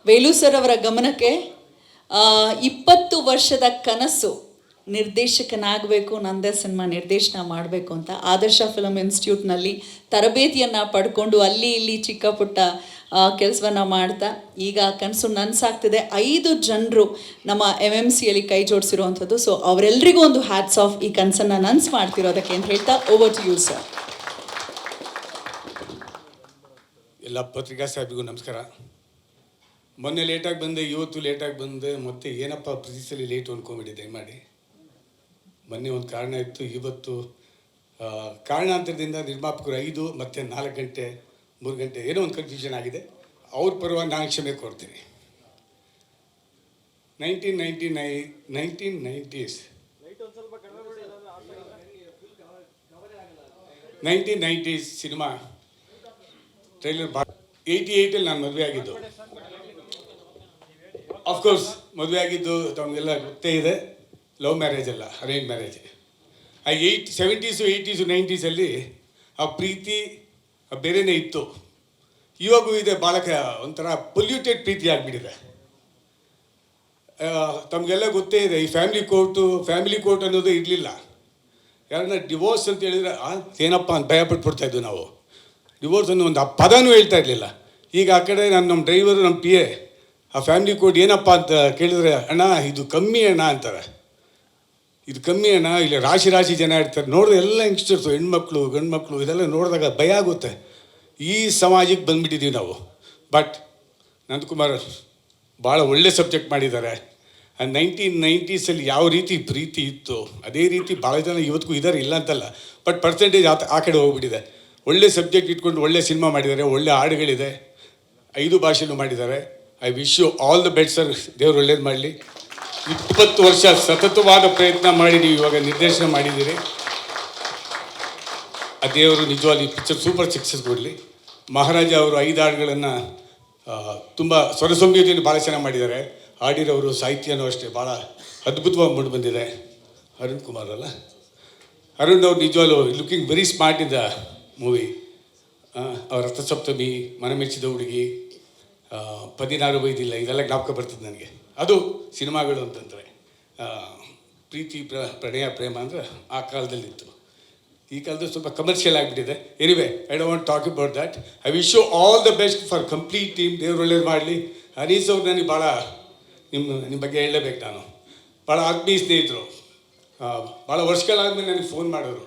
Velu sir ಅವರ ಗಮನಕ್ಕೆ 20 ವರ್ಷದ ಕನಸು ನಿರ್ದೇಶಕನಾಗಬೇಕು, ನಂದೇ ಸಿನಿಮಾ ನಿರ್ದೇಶನ ಮಾಡಬೇಕು ಅಂತ ಆದರ್ಶ ಫಿಲಮ್ ಇನ್ಸ್ಟಿಟ್ಯೂಟ್ನಲ್ಲಿ ತರಬೇತಿಯನ್ನು ಪಡ್ಕೊಂಡು ಅಲ್ಲಿ ಇಲ್ಲಿ ಚಿಕ್ಕ ಪುಟ್ಟ ಕೆಲಸವನ್ನು ಮಾಡ್ತಾ ಈಗ ಕನಸು ನನಸಾಗ್ತಿದೆ. 5 ಜನರು ನಮ್ಮ MMCಯಲ್ಲಿ ಕೈ ಜೋಡಿಸಿರುವಂಥದ್ದು. ಸೊ ಅವರೆಲ್ಲರಿಗೂ ಒಂದು ಹ್ಯಾಟ್ಸ್ ಆಫ್, ಈ ಕನಸನ್ನು ನನಸು ಮಾಡ್ತಿರೋದಕ್ಕೆ ಅಂತ ಹೇಳ್ತಾ ಓವರ್ ಟು ಯು ಸರ್. ಎಲ್ಲ ಪತ್ರಿಕಾ ಸಾಹೇಬಿಗೂ ನಮಸ್ಕಾರ. ಮೊನ್ನೆ ಲೇಟಾಗಿ ಬಂದೆ, ಇವತ್ತು ಲೇಟಾಗಿ ಬಂದೆ, ಮತ್ತೆ ಏನಪ್ಪ ಪ್ರತಿ ಸಲ ಲೇಟು ಅಂದ್ಕೊಂಬಿಟ್ಟಿದ್ದೆ ಮಾಡಿ. ಮೊನ್ನೆ ಒಂದು ಕಾರಣ ಇತ್ತು, ಇವತ್ತು ಕಾರಣಾಂತರದಿಂದ ನಿರ್ಮಾಪಕರು 5 ಮತ್ತು 4 ಗಂಟೆ 3 ಗಂಟೆ ಏನೋ ಒಂದು ಕನ್ಫ್ಯೂಷನ್ ಆಗಿದೆ. ಅವ್ರ ಪರವಾಗಿ ನಾನು ಕ್ಷಮೆ ಕೊಡ್ತೀನಿ. 1990s ಸಿನಿಮಾ ಟ್ರೈಲರ್ 88 ನಾನು ಮದುವೆ ಆಗಿದ್ದು. ಆಫ್ಕೋರ್ಸ್ ಮದುವೆ ಆಗಿದ್ದು ತಮಗೆಲ್ಲ ಗೊತ್ತೇ ಇದೆ. ಲವ್ ಮ್ಯಾರೇಜ್ ಅಲ್ಲ, ಅರೇಂಜ್ ಮ್ಯಾರೇಜ್. ಆ 70s 80s 90s ಆ ಪ್ರೀತಿ ಬೇರೆಯೇ ಇತ್ತು. ಇವಾಗೂ ಇದೆ, ಭಾಳ ಒಂಥರ ಪೊಲ್ಯೂಟೆಡ್ ಪ್ರೀತಿ ಆಗಿಬಿಟ್ಟಿದೆ. ತಮಗೆಲ್ಲ ಗೊತ್ತೇ ಇದೆ, ಈ ಫ್ಯಾಮಿಲಿ ಕೋರ್ಟ್ ಅನ್ನೋದು ಇರಲಿಲ್ಲ. ಯಾರನ್ನ ಡಿವೋರ್ಸ್ ಅಂತ ಹೇಳಿದರೆ ಏನಪ್ಪ ಅಂತ ಭಯಪಟ್ಬಿಡ್ತಾ ಇದ್ವು ನಾವು. ಡಿವೋರ್ಸ್ ಅನ್ನೋ ಒಂದು ಪದನೂ ಹೇಳ್ತಾ ಇರಲಿಲ್ಲ. ಈಗ ಆ ಕಡೆ ನಮ್ಮ ಡ್ರೈವರು, ನಮ್ಮ PA ಆ ಫ್ಯಾಮಿಲಿ ಕೋರ್ಟ್ ಏನಪ್ಪ ಅಂತ ಕೇಳಿದ್ರೆ, ಅಣ್ಣ ಇದು ಕಮ್ಮಿ ಅಣ್ಣ ಅಂತಾರೆ. ಇದು ಕಮ್ಮಿ ಅಣ್ಣ, ಇಲ್ಲಿ ರಾಶಿ ಜನ ಇರ್ತಾರೆ. ನೋಡಿದ್ರೆ ಎಲ್ಲ ಯಂಗ್ಸ್ಟರ್ಸು, ಹೆಣ್ಮಕ್ಳು ಗಂಡು ಮಕ್ಕಳು, ಇದೆಲ್ಲ ನೋಡಿದಾಗ ಭಯ ಆಗುತ್ತೆ. ಈ ಸಮಾಜಕ್ಕೆ ಬಂದುಬಿಟ್ಟಿದ್ದೀವಿ ನಾವು. ಬಟ್ ನಂದಕುಮಾರ್ ಭಾಳ ಒಳ್ಳೆ ಸಬ್ಜೆಕ್ಟ್ ಮಾಡಿದ್ದಾರೆ. 1990s ಯಾವ ರೀತಿ ಪ್ರೀತಿ ಇತ್ತು ಅದೇ ರೀತಿ ಭಾಳ ಜನ ಇವತ್ತಿಗೂ ಇದ್ದಾರೆ, ಇಲ್ಲ ಅಂತಲ್ಲ. ಬಟ್ ಪರ್ಸೆಂಟೇಜ್ ಆ ಕಡೆ ಹೋಗ್ಬಿಟ್ಟಿದೆ. ಒಳ್ಳೆ ಸಬ್ಜೆಕ್ಟ್ ಇಟ್ಕೊಂಡು ಒಳ್ಳೆ ಸಿನಿಮಾ ಮಾಡಿದ್ದಾರೆ, ಒಳ್ಳೆ ಹಾಡುಗಳಿದೆ, 5 ಭಾಷೆಯಲ್ಲೂ ಮಾಡಿದ್ದಾರೆ. I wish you all the best sir. ದೇವ್ರು ಒಳ್ಳೇದು ಮಾಡಲಿ. 20 ವರ್ಷ ಸತತವಾದ ಪ್ರಯತ್ನ ಮಾಡಿ ನೀವು ಇವಾಗ ನಿರ್ದೇಶನ ಮಾಡಿದ್ದೀರಿ. ಆ ದೇವರು ನಿಜವಾಗಿ ಪಿಕ್ಚರ್ ಸೂಪರ್ ಸಕ್ಸಸ್ ಕೊಡಲಿ. ಮಹಾರಾಜ ಅವರು 5 ಹಾಡುಗಳನ್ನು ತುಂಬ ಸ್ವರಸಂಯೋಜನೆ ಭಾಳ ಚೆನ್ನಾಗಿ ಮಾಡಿದ್ದಾರೆ. ಹಾಡಿರೋರು ಸಾಹಿತ್ಯನೂ ಅಷ್ಟೇ ಭಾಳ ಅದ್ಭುತವಾಗಿ ಮೂಡಿ ಬಂದಿದೆ. ಅರುಣ್ ಕುಮಾರ್ ಅಲ್ಲ, ಅರುಣ್ ಅವ್ರು ನಿಜವಾಗ್ಲೂ looking very smart in the movie. ಅವ್ರ ರಥಸಪ್ತಮಿ, ಮನಮೆಚ್ಚಿದ ಹುಡುಗಿ, 16 ವೈದಿಲ್ಲ, ಇದೆಲ್ಲ ಜ್ಞಾಪಕ ಬರ್ತದೆ ನನಗೆ. ಅದು ಸಿನಿಮಾಗಳು ಅಂತಂದರೆ ಪ್ರೀತಿ ಪ್ರಣಯ ಪ್ರೇಮ ಅಂದರೆ ಆ ಕಾಲದಲ್ಲಿತ್ತು. ಈ ಕಾಲದಲ್ಲಿ ಸ್ವಲ್ಪ ಕಮರ್ಷಿಯಲ್ ಆಗಿಬಿಟ್ಟಿದೆ. Anyway, I don't want talk about that. I wish you all the best for complete team. ದೇವ್ರು ಒಳ್ಳೇದು ಮಾಡಲಿ. ಅನೀಸ್ ಅವ್ರು ನನಗೆ ಭಾಳ ನಿಮ್ಮ ಬಗ್ಗೆ ಹೇಳಲೇಬೇಕು. ನಾನು ಭಾಳ ಆತ್ಮೀಯ ಸ್ನೇಹಿತರು. ಭಾಳ ವರ್ಷಗಳಾದ್ಮೇಲೆ ನನಗೆ ಫೋನ್ ಮಾಡೋರು,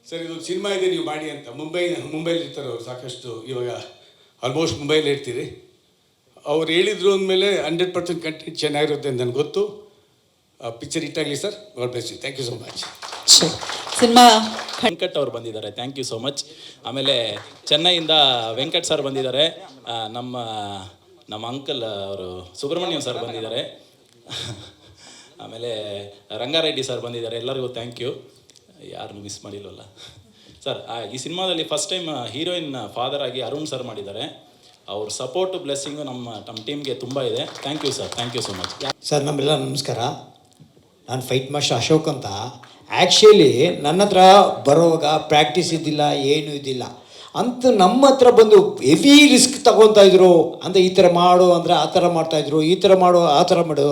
ಸರ್ ಇದೊಂದು ಸಿನಿಮಾ ಇದೆ ನೀವು ಮಾಡಿ ಅಂತ. ಮುಂಬೈಲಿ ಇರ್ತಾರೆ ಅವರು ಸಾಕಷ್ಟು. ಇವಾಗ ಆಲ್ಮೋಸ್ಟ್ ಮುಂಬೈಲಿ ಇರ್ತೀರಿ. ಅವ್ರು ಹೇಳಿದ್ರು ಅಂದಮೇಲೆ 100% ಕಂಟೆಂಟ್ ಚೆನ್ನಾಗಿರುತ್ತೆ ಅಂತ ನನಗೆ ಗೊತ್ತು. ಪಿಕ್ಚರ್ ಹಿಟ್ಟಾಗಲಿ sir. God bless you. Thank you so much. Cinema Venkat ಅವ್ರು ಬಂದಿದ್ದಾರೆ, ಥ್ಯಾಂಕ್ ಯು ಸೋ ಮಚ್. ಆಮೇಲೆ ಚೆನ್ನೈಯಿಂದ ವೆಂಕಟ್ ಸರ್ ಬಂದಿದ್ದಾರೆ. ನಮ್ಮ ಅಂಕಲ್ ಅವರು ಸುಬ್ರಹ್ಮಣ್ಯಂ ಸರ್ ಬಂದಿದ್ದಾರೆ. ಆಮೇಲೆ ರಂಗಾರೆಡ್ಡಿ ಸರ್ ಬಂದಿದ್ದಾರೆ. ಎಲ್ಲರಿಗೂ ಥ್ಯಾಂಕ್ ಯು. ಯಾರನ್ನು ಮಿಸ್ ಮಾಡಿಲ್ವಲ್ಲ ಸರ್. ಈ ಸಿನಿಮಾದಲ್ಲಿ ಫಸ್ಟ್ ಟೈಮ್ ಹೀರೋಯಿನ್ ಫಾದರ್ ಆಗಿ ಅರುಣ್ ಸರ್ ಮಾಡಿದ್ದಾರೆ. ಅವ್ರ ಸಪೋರ್ಟು ಬ್ಲೆಸ್ಸಿಂಗು ನಮ್ಮ ಟೀಮ್ಗೆ ತುಂಬ ಇದೆ. Thank you sir, thank you so much. Sir ನಮ್ಮೆಲ್ಲ ನಮಸ್ಕಾರ. ನಾನು ಫೈಟ್ ಮಾಸ್ಟರ್ ಅಶೋಕ್ ಅಂತ. ಆ್ಯಕ್ಚುಲಿ ನನ್ನ ಹತ್ರ ಬರೋವಾಗ ಪ್ರಾಕ್ಟೀಸ್ ಇದ್ದಿಲ್ಲ, ಏನೂ ಇದ್ದಿಲ್ಲ ಅಂತ ನಮ್ಮ ಹತ್ರ ಬಂದು ಹೆವಿ ರಿಸ್ಕ್ ತಗೊತಾಯಿದ್ರು. ಅಂದರೆ ಈ ಥರ ಮಾಡು ಅಂದರೆ ಆ ಥರ ಮಾಡ್ತಾಯಿದ್ರು, ಈ ಥರ ಮಾಡು ಆ ಥರ ಮಾಡು.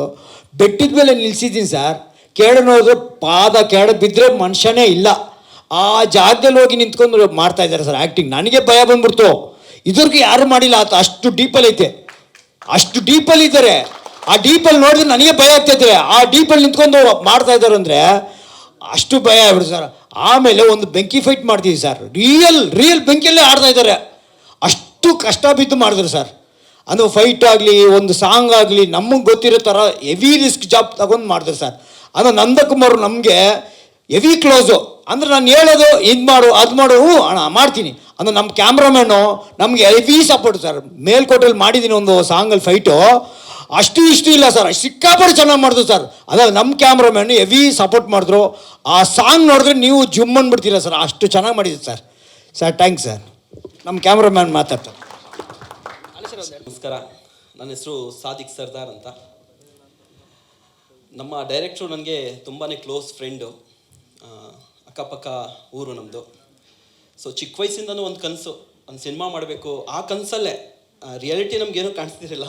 ಬೆಟ್ಟಿದ ಮೇಲೆ ನಿಲ್ಲಿಸಿದ್ದೀನಿ ಸರ್. ಕೆಳಗೆ ನೋಡಿದ್ರೆ ಪಾದ ಕೆಳಗೆ ಬಿದ್ದರೆ ಮನುಷ್ಯನೇ ಇಲ್ಲ. ಆ ಜಾಗದಲ್ಲಿ ಹೋಗಿ ನಿಂತ್ಕೊಂಡು ಮಾಡ್ತಾಯಿದ್ದಾರೆ ಸರ್ ಆ್ಯಕ್ಟಿಂಗ್. ನನಗೆ ಭಯ ಬಂದ್ಬಿಡ್ತು. ಇದ್ರಿಗೆ ಯಾರು ಮಾಡಿಲ್ಲ ಆತ. ಅಷ್ಟು ಡೀಪಲ್ಲಿ ಐತೆ, ಅಷ್ಟು ಡೀಪಲ್ಲಿ ಇದ್ದಾರೆ. ಆ ಡೀಪಲ್ಲಿ ನೋಡಿದ್ರೆ ನನಗೆ ಭಯ ಆಗ್ತೈತೆ. ಆ ಡೀಪಲ್ಲಿ ನಿಂತ್ಕೊಂಡು ಮಾಡ್ತಾ ಇದ್ದಾರೆ ಅಂದರೆ ಅಷ್ಟು ಭಯ ಆಗ್ಬಿಡುತ್ತೆ ಸರ್. ಆಮೇಲೆ ಒಂದು ಬೆಂಕಿ ಫೈಟ್ ಮಾಡ್ತೀವಿ ಸರ್. ರಿಯಲ್ ಬೆಂಕಿಯಲ್ಲೇ ಆಡ್ತಾ ಇದ್ದಾರೆ. ಅಷ್ಟು ಕಷ್ಟ ಬಿದ್ದು ಮಾಡಿದ್ರು ಸರ್. ಅದು ಫೈಟ್ ಆಗಲಿ, ಒಂದು ಸಾಂಗ್ ಆಗಲಿ, ನಮಗೆ ಗೊತ್ತಿರೋ ಥರ ಹೆವಿ ರಿಸ್ಕ್ ಜಾಬ್ ತಗೊಂಡು ಮಾಡಿದ್ರು ಸರ್. ಅದು ನಂದಕುಮಾರ್ ನಮಗೆ ಹೆವಿ ಕ್ಲೋಸು. ಅಂದರೆ ನಾನು ಹೇಳೋದು ಇದು ಮಾಡು ಅದು ಮಾಡು, ಅಣ್ಣ ಮಾಡ್ತೀನಿ. ಅಂದರೆ ನಮ್ಮ ಕ್ಯಾಮ್ರಾಮ್ಯಾನು ನಮಗೆ ಹೆವಿ ಸಪೋರ್ಟ್ ಸರ್. ಮೇಲ್ಕೋಟೆಯಲ್ಲಿ ಮಾಡಿದ್ದೀನಿ ಒಂದು ಸಾಂಗಲ್ಲಿ ಫೈಟು. ಅಷ್ಟು ಇಷ್ಟು ಇಲ್ಲ ಸರ್, ಸಿಕ್ಕಾಪಟ್ಟೆ ಚೆನ್ನಾಗಿ ಮಾಡಿದ್ರು ಸರ್. ಅದಾದ ನಮ್ಮ ಕ್ಯಾಮ್ರಾಮ್ಯಾನು ಹೆವಿ ಸಪೋರ್ಟ್ ಮಾಡಿದ್ರು. ಆ ಸಾಂಗ್ ನೋಡಿದ್ರೆ ನೀವು ಜುಮ್ ಅಂದ್ಬಿಡ್ತೀರ ಸರ್, ಅಷ್ಟು ಚೆನ್ನಾಗಿ ಮಾಡಿದ್ರು ಸರ್. Sir thanks sir. ನಮ್ಮ ಕ್ಯಾಮ್ರಾಮ್ಯಾನ್ ಮಾತಾಡ್ತಾರೆ. ನಮಸ್ಕಾರ, ನನ್ನ ಹೆಸರು ಸಾದಿಕ್ ಸರ್ದಾರ್ ಅಂತ. ನಮ್ಮ ಡೈರೆಕ್ಟ್ರು ನನಗೆ ತುಂಬಾ ಕ್ಲೋಸ್ ಫ್ರೆಂಡು. ಅಕ್ಕಪಕ್ಕ ಊರು ನಮ್ಮದು. ಸೊ ಚಿಕ್ಕ ವಯಸ್ಸಿಂದನೂ ಒಂದು ಕನಸು, ಒಂದು ಸಿನಿಮಾ ಮಾಡಬೇಕು. ಆ ಕನಸಲ್ಲೇ ರಿಯಾಲಿಟಿ ನಮಗೇನೂ ಕಾಣಿಸ್ತಿರಲಿಲ್ಲ.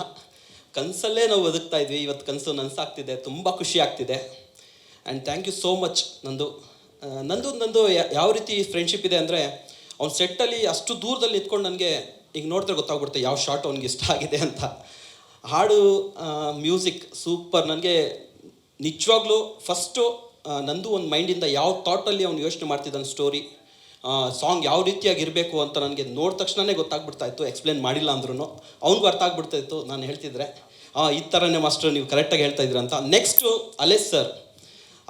ಕನಸಲ್ಲೇ ನಾವು ಬದುಕ್ತಾ ಇದ್ವಿ, ಇವತ್ತು ಕನಸು ನನಸಾಗ್ತಿದೆ, ತುಂಬ ಖುಷಿ ಆಗ್ತಿದೆ. And thank you so much ನಂದು ಯಾವ ರೀತಿ ಫ್ರೆಂಡ್ಶಿಪ್ ಇದೆ ಅಂದರೆ, ಅವ್ನು ಸೆಟ್ಟಲ್ಲಿ ಅಷ್ಟು ದೂರದಲ್ಲಿ ಇದ್ಕೊಂಡು ನನಗೆ ಈಗ ನೋಡಿದ್ರೆ ಗೊತ್ತಾಗ್ಬಿಡುತ್ತೆ ಯಾವ ಶಾರ್ಟ್ ಅವ್ನಿಗೆ ಇಷ್ಟ ಆಗಿದೆ ಅಂತ. ಹಾಡು, ಮ್ಯೂಸಿಕ್ ಸೂಪರ್. ನನಗೆ ನಿಜವಾಗ್ಲೂ ಫಸ್ಟು ನಂದು ಒಂದು ಮೈಂಡಿಂದ ಯಾವ ಥಾಟಲ್ಲಿ ಅವ್ನು ಯೋಚನೆ ಮಾಡ್ತಿದ್ದಾನೆ, ಸ್ಟೋರಿ ಸಾಂಗ್ ಯಾವ ರೀತಿಯಾಗಿರಬೇಕು ಅಂತ ನನಗೆ ನೋಡಿದ ತಕ್ಷಣವೇ ಗೊತ್ತಾಗ್ಬಿಡ್ತಾಯಿತ್ತು. ಎಕ್ಸ್ಪ್ಲೇನ್ ಮಾಡಿಲ್ಲ ಅಂದ್ರೂ ಅವ್ನಿಗೂ ಅರ್ಥ ಆಗ್ಬಿಡ್ತಾಯಿತ್ತು ನಾನು ಹೇಳ್ತಿದ್ರೆ. ಈ ಥರನೇ ಮಾಸ್ಟರ್ ನೀವು ಕರೆಕ್ಟಾಗಿ ಹೇಳ್ತಾ ಇದ್ದೀರ ಅಂತ. ನೆಕ್ಸ್ಟು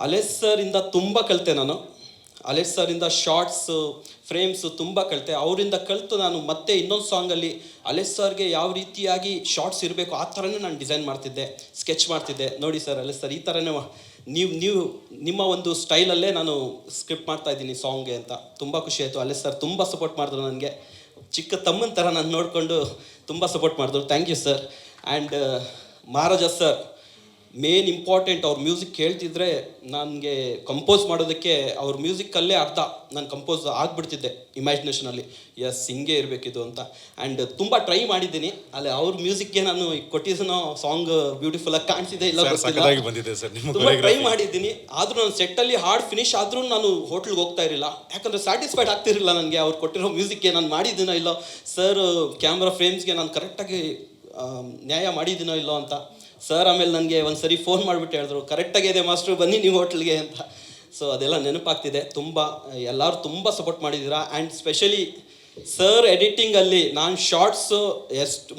ಅಲೇಸ್ ಸರಿಂದ ತುಂಬ ಕಲಿತೆ ನಾನು. ಅಲೇಸ್ ಸರಿಂದ ಶಾರ್ಟ್ಸು, ಫ್ರೇಮ್ಸು ತುಂಬ ಕಲಿತೆ. ಅವರಿಂದ ಕಲಿತು ನಾನು ಮತ್ತೆ ಇನ್ನೊಂದು ಸಾಂಗಲ್ಲಿ ಅಲೇಸ್ ಸರ್ಗೆ ಯಾವ ರೀತಿಯಾಗಿ ಶಾರ್ಟ್ಸ್ ಇರಬೇಕು ಆ ಥರನೇ ನಾನು ಡಿಸೈನ್ ಮಾಡ್ತಿದ್ದೆ, ಸ್ಕೆಚ್ ಮಾಡ್ತಿದ್ದೆ. ನೋಡಿ ಸರ್, ಅಲೇಸ್ ಸರ್ ಈ ಥರನೇ ನೀವು ನಿಮ್ಮ ಒಂದು ಸ್ಟೈಲಲ್ಲೇ ನಾನು ಸ್ಕ್ರಿಪ್ಟ್ ಮಾಡ್ತಾ ಇದ್ದೀನಿ ಸಾಂಗ್ಗೆ ಅಂತ. ತುಂಬ ಖುಷಿ ಆಯಿತು. ಅಲೇಸ್ ಸರ್ ತುಂಬ ಸಪೋರ್ಟ್ ಮಾಡಿದ್ರು ನನಗೆ, ಚಿಕ್ಕ ತಮ್ಮನ ಥರ ನಾನು ನೋಡಿಕೊಂಡು ತುಂಬ ಸಪೋರ್ಟ್ ಮಾಡಿದ್ರು. Thank you sir. And Maharaja sir main important. ಅವ್ರ ಮ್ಯೂಸಿಕ್ ಕೇಳ್ತಿದ್ರೆ ನನಗೆ ಕಂಪೋಸ್ ಮಾಡೋದಕ್ಕೆ ಅವ್ರ ಮ್ಯೂಸಿಕ್ಕಲ್ಲೇ ಅರ್ಧ ನಾನು ಕಂಪೋಸ್ ಆಗಿಬಿಡ್ತಿದ್ದೆ ಇಮ್ಯಾಜಿನೇಷನಲ್ಲಿ. ಎಸ್, ಹಿಂಗೆ ಇರಬೇಕಿದು ಅಂತ. ಆ್ಯಂಡ್ ತುಂಬ ಟ್ರೈ ಮಾಡಿದ್ದೀನಿ. ಅಲ್ಲಿ ಅವ್ರ ಮ್ಯೂಸಿಕ್ಗೆ ನಾನು ಕೊಟ್ಟಿದ್ದನೋ ಸಾಂಗ್ ಬ್ಯೂಟಿಫುಲ್ಲಾಗಿ ಕಾಣಿಸಿದೆ ಇಲ್ಲ ಗೊತ್ತಿಲ್ಲ, ತುಂಬ ಟ್ರೈ ಮಾಡಿದ್ದೀನಿ. ಆದರೂ ನಾನು ಸೆಟ್ಟಲ್ಲಿ ಹಾಡು ಫಿನಿಶ್ ಆದರೂ ನಾನು ಹೋಟ್ಲಿಗೆ ಹೋಗ್ತಾ ಇರಲಿಲ್ಲ, ಯಾಕಂದರೆ ಸ್ಯಾಟಿಸ್ಫೈಡ್ ಆಗ್ತಿರಲಿಲ್ಲ ನನಗೆ ಅವ್ರು ಕೊಟ್ಟಿರೋ ಮ್ಯೂಸಿಕ್ಗೆ ನಾನು ಮಾಡಿದ್ದೀನೋ ಇಲ್ಲೋ, ಸರ್ ಕ್ಯಾಮ್ರಾ ಫ್ರೇಮ್ಸ್ಗೆ ನಾನು ಕರೆಕ್ಟಾಗಿ ನ್ಯಾಯ ಮಾಡಿದ್ದೀನೋ ಇಲ್ಲೋ ಅಂತ. ಸರ್ ಆಮೇಲೆ ನನಗೆ ಒಂದು ಸರಿ ಫೋನ್ ಮಾಡಿಬಿಟ್ಟು ಹೇಳಿದ್ರು, ಕರೆಕ್ಟಾಗಿದೆ ಮಾಸ್ಟ್ರು, ಬನ್ನಿ ನೀವು ಹೋಟ್ಲಿಗೆ ಅಂತ. ಸೊ ಅದೆಲ್ಲ ನೆನಪಾಗ್ತಿದೆ. ಎಲ್ಲರೂ ತುಂಬ ಸಪೋರ್ಟ್ ಮಾಡಿದ್ದೀರಾ. ಆ್ಯಂಡ್ ಸ್ಪೆಷಲಿ ಸರ್ ಎಡಿಟಿಂಗಲ್ಲಿ ನಾನು ಶಾರ್ಟ್ಸು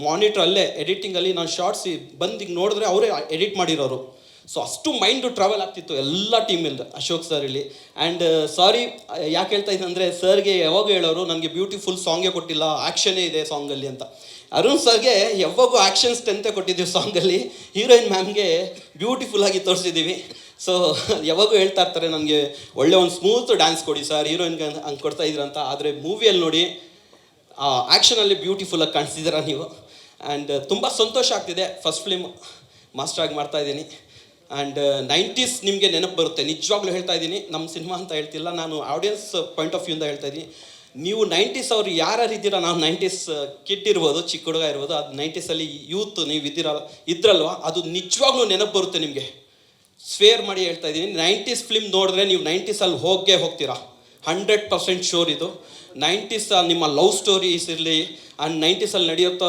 ಮಾನಿಟ್ರಲ್ಲೇ ಎಡಿಟಿಂಗಲ್ಲಿ ನಾನು ಶಾರ್ಟ್ಸ್ ಬಂದು ಈಗ ನೋಡಿದ್ರೆ ಅವರೇ ಎಡಿಟ್ ಮಾಡಿರೋರು. ಸೊ ಅಷ್ಟು ಮೈಂಡು ಟ್ರಾವೆಲ್ ಆಗ್ತಿತ್ತು ಎಲ್ಲ ಟೀಮಿಂದ, ಅಶೋಕ್ ಸರ್ ಇಲ್ಲಿ. ಆ್ಯಂಡ್ ಸಾರಿ ಯಾಕೆ ಹೇಳ್ತಾ ಇದ್ದೆ ಅಂದರೆ, ಸರ್ಗೆ ಯಾವಾಗ ಹೇಳೋರು ನನಗೆ ಬ್ಯೂಟಿಫುಲ್ ಸಾಂಗೇ ಕೊಟ್ಟಿಲ್ಲ, ಆ್ಯಕ್ಷನೇ ಇದೆ ಸಾಂಗಲ್ಲಿ ಅಂತ. ಅರುಣ್ ಸರ್ಗೆ ಯಾವಾಗೂ ಆ್ಯಕ್ಷನ್ ಸ್ಟ್ರೆಂತೆ ಕೊಟ್ಟಿದ್ದೀವಿ ಸಾಂಗಲ್ಲಿ, ಹೀರೋಯಿನ್ ಮ್ಯಾಮ್ಗೆ ಬ್ಯೂಟಿಫುಲ್ಲಾಗಿ ತೋರಿಸಿದ್ದೀವಿ. ಸೊ ಯಾವಾಗೂ ಹೇಳ್ತಾ ಇರ್ತಾರೆ ನನಗೆ ಒಳ್ಳೆ ಒಂದು ಸ್ಮೂತ್ ಡ್ಯಾನ್ಸ್ ಕೊಡಿ ಸರ್, ಹೀರೋಯಿನ್ಗೆ ಹಂಗೆ ಕೊಡ್ತಾ ಇದ್ದೀರ ಅಂತ. ಆದರೆ ಮೂವಿಯಲ್ಲಿ ನೋಡಿ ಆ್ಯಕ್ಷನಲ್ಲಿ ಬ್ಯೂಟಿಫುಲ್ಲಾಗಿ ಕಾಣಿಸ್ತಿದ್ದೀರ ನೀವು. ಆ್ಯಂಡ್ ತುಂಬ ಸಂತೋಷ ಆಗ್ತಿದೆ. ಫಸ್ಟ್ ಫಿಲ್ಮ್ ಮಾಸ್ಟ್ರಾಗಿ ಮಾಡ್ತಾಯಿದ್ದೀನಿ. ಆ್ಯಂಡ್ 90s ನಿಮಗೆ ನೆನಪು ಬರುತ್ತೆ, ನಿಜವಾಗ್ಲೂ ಹೇಳ್ತಾ ಇದ್ದೀನಿ. ನಮ್ಮ ಸಿನಿಮಾ ಅಂತ ಹೇಳ್ತಿಲ್ಲ, ನಾನು ಆಡಿಯನ್ಸ್ ಪಾಯಿಂಟ್ ಆಫ್ ವ್ಯೂಯಿಂದ ಹೇಳ್ತಾ ಇದ್ದೀನಿ. ನೀವು 90s ಅವ್ರು ಯಾರ್ಯಾರಿದ್ದೀರ, ನಾವು 90s ಕಿಡ್ ಇರ್ಬೋದು, ಚಿಕ್ಕ ಹುಡುಗ ಇರ್ಬೋದು, ಅದು 90sಲ್ಲಿ ಯೂತ್ ನೀವು ಇದ್ರಲ್ವ, ಅದು ನಿಜವಾಗ್ಲೂ ನೆನಪು ಬರುತ್ತೆ ನಿಮಗೆ. ಸ್ವೇರ್ ಮಾಡಿ ಹೇಳ್ತಾ ಇದ್ದೀನಿ, 90s ಫಿಲ್ಮ್ ನೋಡಿದ್ರೆ ನೀವು 90sಲ್ಲಿ ಹೋಗ್ತೀರಾ, 100% ಶೋರ್ ಇದು. 90s ನಿಮ್ಮ ಲವ್ ಸ್ಟೋರೀಸ್ ಇರಲಿ, ಆ್ಯಂಡ್ 90sಲ್ಲಿ ನಡೆಯುತ್ತ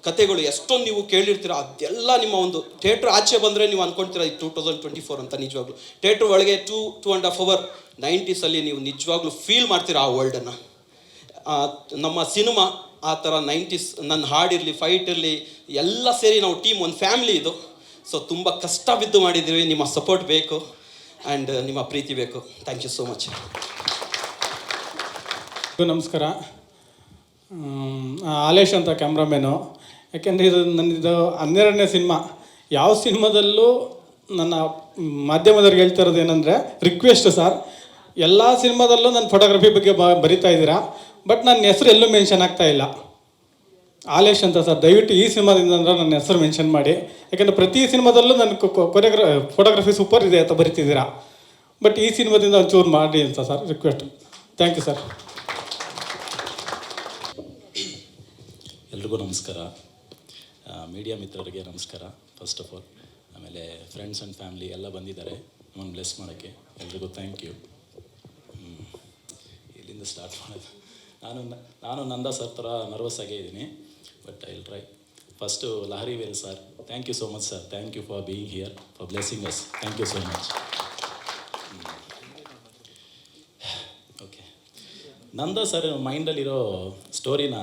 ಕತೆಗಳು ಎಷ್ಟೊಂದು ನೀವು ಕೇಳಿರ್ತೀರ, ಅದೆಲ್ಲ ನಿಮ್ಮ ಒಂದು ಥಿಯೇಟ್ರ್ ಆಚೆ ಬಂದರೆ ನೀವು ಅಂದ್ಕೊಳ್ತೀರ ಇದು 2024 ಅಂತ. ನಿಜವಾಗ್ಲೂ ಥಿಯೇಟ್ರ್ ಒಳಗೆ 2.5 hour 90sಲ್ಲಿ ನೀವು ನಿಜವಾಗ್ಲೂ ಫೀಲ್ ಮಾಡ್ತೀರಾ ಆ ವರ್ಲ್ಡನ್ನು. ನಮ್ಮ ಸಿನಿಮಾ ಆ ಥರ 90s, ನನ್ನ ಹಾಡಿರಲಿ, ಫೈಟ್ ಇರಲಿ, ಎಲ್ಲ ಸೇರಿ ನಾವು ಟೀಮ್, ಒಂದು ಫ್ಯಾಮಿಲಿ ಇದು. ಸೊ ತುಂಬ ಕಷ್ಟ ಬಿದ್ದು ಮಾಡಿದ್ದೀವಿ. ನಿಮ್ಮ ಸಪೋರ್ಟ್ ಬೇಕು ಆ್ಯಂಡ್ ನಿಮ್ಮ ಪ್ರೀತಿ ಬೇಕು. Thank you so much. ನಮಸ್ಕಾರ. ಆಲೇಶ್ ಅಂತ ಕ್ಯಾಮ್ರಾಮ್ಯಾನು. ಯಾಕೆಂದರೆ ಇದು ನನ್ನದು 12ನೇ ಸಿನಿಮಾ. ಯಾವ ಸಿನಿಮಾದಲ್ಲೂ ನನ್ನ ಮಾಧ್ಯಮದವ್ರಿಗೆ ಹೇಳ್ತಾ ಇರೋದು ಏನಂದರೆ, ರಿಕ್ವೆಸ್ಟ್ ಸರ್, ಎಲ್ಲ ಸಿನಿಮಾದಲ್ಲೂ ನನ್ನ ಫೋಟೋಗ್ರಫಿ ಬಗ್ಗೆ ಬರಿತಾ ಇದ್ದೀರಾ, ಬಟ್ ನನ್ನ ಹೆಸರು ಎಲ್ಲೂ ಮೆನ್ಷನ್ ಆಗ್ತಾ ಇಲ್ಲ. ಆಲೇಶ್ ಅಂತ ಸರ್, ದಯವಿಟ್ಟು ಈ ಸಿನಿಮಾದಿಂದ ಅಂದರೆ ನನ್ನ ಹೆಸರು ಮೆನ್ಷನ್ ಮಾಡಿ. ಯಾಕೆಂದರೆ ಪ್ರತಿ ಸಿನಿಮಾದಲ್ಲೂ ನನ್ನ ಫೋಟೋಗ್ರಫಿ ಸೂಪರ್ ಇದೆ ಅಂತ ಬರಿತಿದ್ದೀರಾ, ಬಟ್ ಈ ಸಿನಿಮಾದಿಂದ ಒಂಚೂರು ಮಾಡಿ ಅಂತ sir request. Thank you sir. ಎಲ್ರಿಗೂ ನಮಸ್ಕಾರ. ಮೀಡಿಯಾ ಮಿತ್ರರಿಗೆ ನಮಸ್ಕಾರ ಫಸ್ಟ್ ಆಫ್ ಆಲ್. ಆಮೇಲೆ ಫ್ರೆಂಡ್ಸ್ ಆ್ಯಂಡ್ ಫ್ಯಾಮ್ಲಿ ಎಲ್ಲ ಬಂದಿದ್ದಾರೆ ನಮ್ಮನ್ನು ಬ್ಲೆಸ್ ಮಾಡೋಕ್ಕೆ, ಎಲ್ರಿಗೂ ಥ್ಯಾಂಕ್ ಯು. ಇಲ್ಲಿಂದ ಸ್ಟಾರ್ಟ್ ಮಾಡೋದು, ನಾನು ನಂದಾ ಸರ್ ಥರ ನರ್ವಸ್ ಆಗೇ ಇದ್ದೀನಿ, but I will try. First Lahari Vel sir, thank you so much sir. Thank you for being here, for blessing us. Thank you so much. Okay, Nanda sir ಮೈಂಡಲ್ಲಿರೋ ಸ್ಟೋರಿನ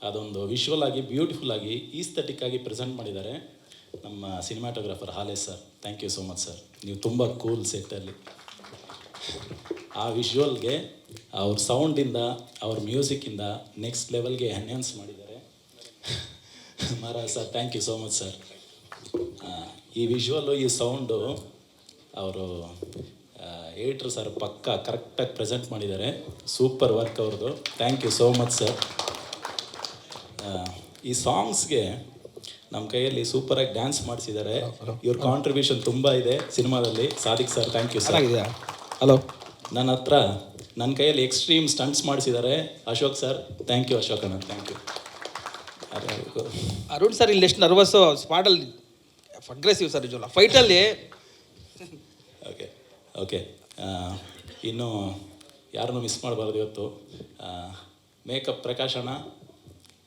ಅದೊಂದು ವಿಶ್ವಲ್ ಆಗಿ ಬ್ಯೂಟಿಫುಲ್ ಆಗಿ ಈಸ್ಥೆಟಿಕ್ ಆಗಿ ಪ್ರೆಸೆಂಟ್ ಮಾಡಿದ್ದಾರೆ ನಮ್ಮ cinematographer Halesh sir. Thank you so much sir. ನೀವು ತುಂಬ ಕೂಲ್ ಸೆಟ್ಟಲ್ಲಿ ಆ ವಿಶ್ವಲ್ಗೆ ಅವ್ರ ಸೌಂಡಿಂದ, ಅವ್ರ ಮ್ಯೂಸಿಕ್ಕಿಂದ ನೆಕ್ಸ್ಟ್ ಲೆವೆಲ್ಗೆ ಎನ್ಹ್ಯಾನ್ಸ್ ಮಾಡಿದ್ದಾರೆ Maharaj sir. Thank you so much sir. ಈ ವಿಶ್ವಲ್ಲು, ಈ ಸೌಂಡು ಅವರು ಏಟ್ರ್ ಸರ್ ಪಕ್ಕ ಕರೆಕ್ಟಾಗಿ ಪ್ರೆಸೆಂಟ್ ಮಾಡಿದ್ದಾರೆ. ಸೂಪರ್ ವರ್ಕ್ ಅವ್ರದ್ದು. Thank you so much sir. ಈ ಸಾಂಗ್ಸ್ಗೆ ನಮ್ಮ ಕೈಯಲ್ಲಿ ಸೂಪರಾಗಿ ಡ್ಯಾನ್ಸ್ ಮಾಡಿಸಿದ್ದಾರೆ. ಇವ್ರ ಕಾಂಟ್ರಿಬ್ಯೂಷನ್ ತುಂಬ ಇದೆ ಸಿನಿಮಾದಲ್ಲಿ. Sadiq sir, thank you sir. Hello. ನನ್ನ ಕೈಯಲ್ಲಿ ಎಕ್ಸ್ಟ್ರೀಮ್ ಸ್ಟಂಟ್ಸ್ ಮಾಡಿಸಿದ್ದಾರೆ Ashok sir. Thank you Ashok ಅಣ್ಣ, ಥ್ಯಾಂಕ್ ಯು. ಅದು ಅರುಣ್ ಸರ್ ಇಲ್ಲಿ ಎಷ್ಟು ನರ್ವಸ್ಸು ಸ್ಪಾಟಲ್ಲಿ ಅಗ್ರೆಸಿವ್ ಸರ್ ನಿಜವಲ್ಲ ಫೈಟಲ್ಲಿ. ಓಕೆ ಓಕೆ ಇನ್ನು ಯಾರನ್ನೂ ಮಿಸ್ ಮಾಡಬಾರ್ದು ಇವತ್ತು. ಮೇಕಪ್ ಪ್ರಕಾಶ್ ಅಣ್ಣ,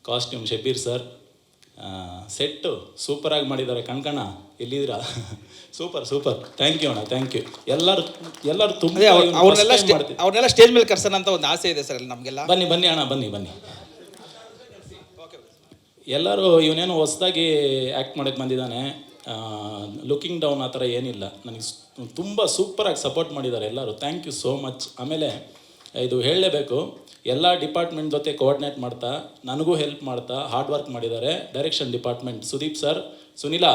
ಕಾಸ್ಟ್ಯೂಮ್ ಶಬೀರ್ ಸರ್, ಸೆಟ್ಟು ಸೂಪರಾಗಿ ಮಾಡಿದ್ದಾರೆ. ಕಣ್ಕಣ್ಣ ಎಲ್ಲಿದ್ದೀರಾ? ಸೂಪರ್ ಥ್ಯಾಂಕ್ ಯು ಅಣ್ಣ, ಥ್ಯಾಂಕ್ ಯು. ಎಲ್ಲರೂ ತುಂಬ ಅವ್ರನ್ನೆಲ್ಲ ಸ್ಟೇಜ್ ಮೇಲೆ ಕರ್ಸೋಣ ಅಂತ ಒಂದು ಆಸೆ ಇದೆ ಸರ್ ನಮಗೆಲ್ಲ. ಬನ್ನಿ ಅಣ್ಣ, ಬನ್ನಿ. ಎಲ್ಲರೂ ಇವನೇನು ಹೊಸದಾಗಿ ಆ್ಯಕ್ಟ್ ಮಾಡೋಕ್ಕೆ ಬಂದಿದ್ದಾನೆ, ಲುಕಿಂಗ್ ಡೌನ್ ಆ ಥರ ಏನಿಲ್ಲ. ನನಗೆ ತುಂಬ ಸೂಪರಾಗಿ ಸಪೋರ್ಟ್ ಮಾಡಿದ್ದಾರೆ ಎಲ್ಲರೂ. Thank you so much. ಆಮೇಲೆ ಇದು ಹೇಳಲೇಬೇಕು, ಎಲ್ಲ ಡಿಪಾರ್ಟ್ಮೆಂಟ್ ಜೊತೆ ಕೋಆರ್ಡಿನೇಟ್ ಮಾಡ್ತಾ ನನಗೂ ಹೆಲ್ಪ್ ಮಾಡ್ತಾ ಹಾರ್ಡ್ ವರ್ಕ್ ಮಾಡಿದ್ದಾರೆ. ಡೈರೆಕ್ಷನ್ ಡಿಪಾರ್ಟ್ಮೆಂಟ್ ಸುದೀಪ್ ಸರ್, ಸುನಿಲಾ,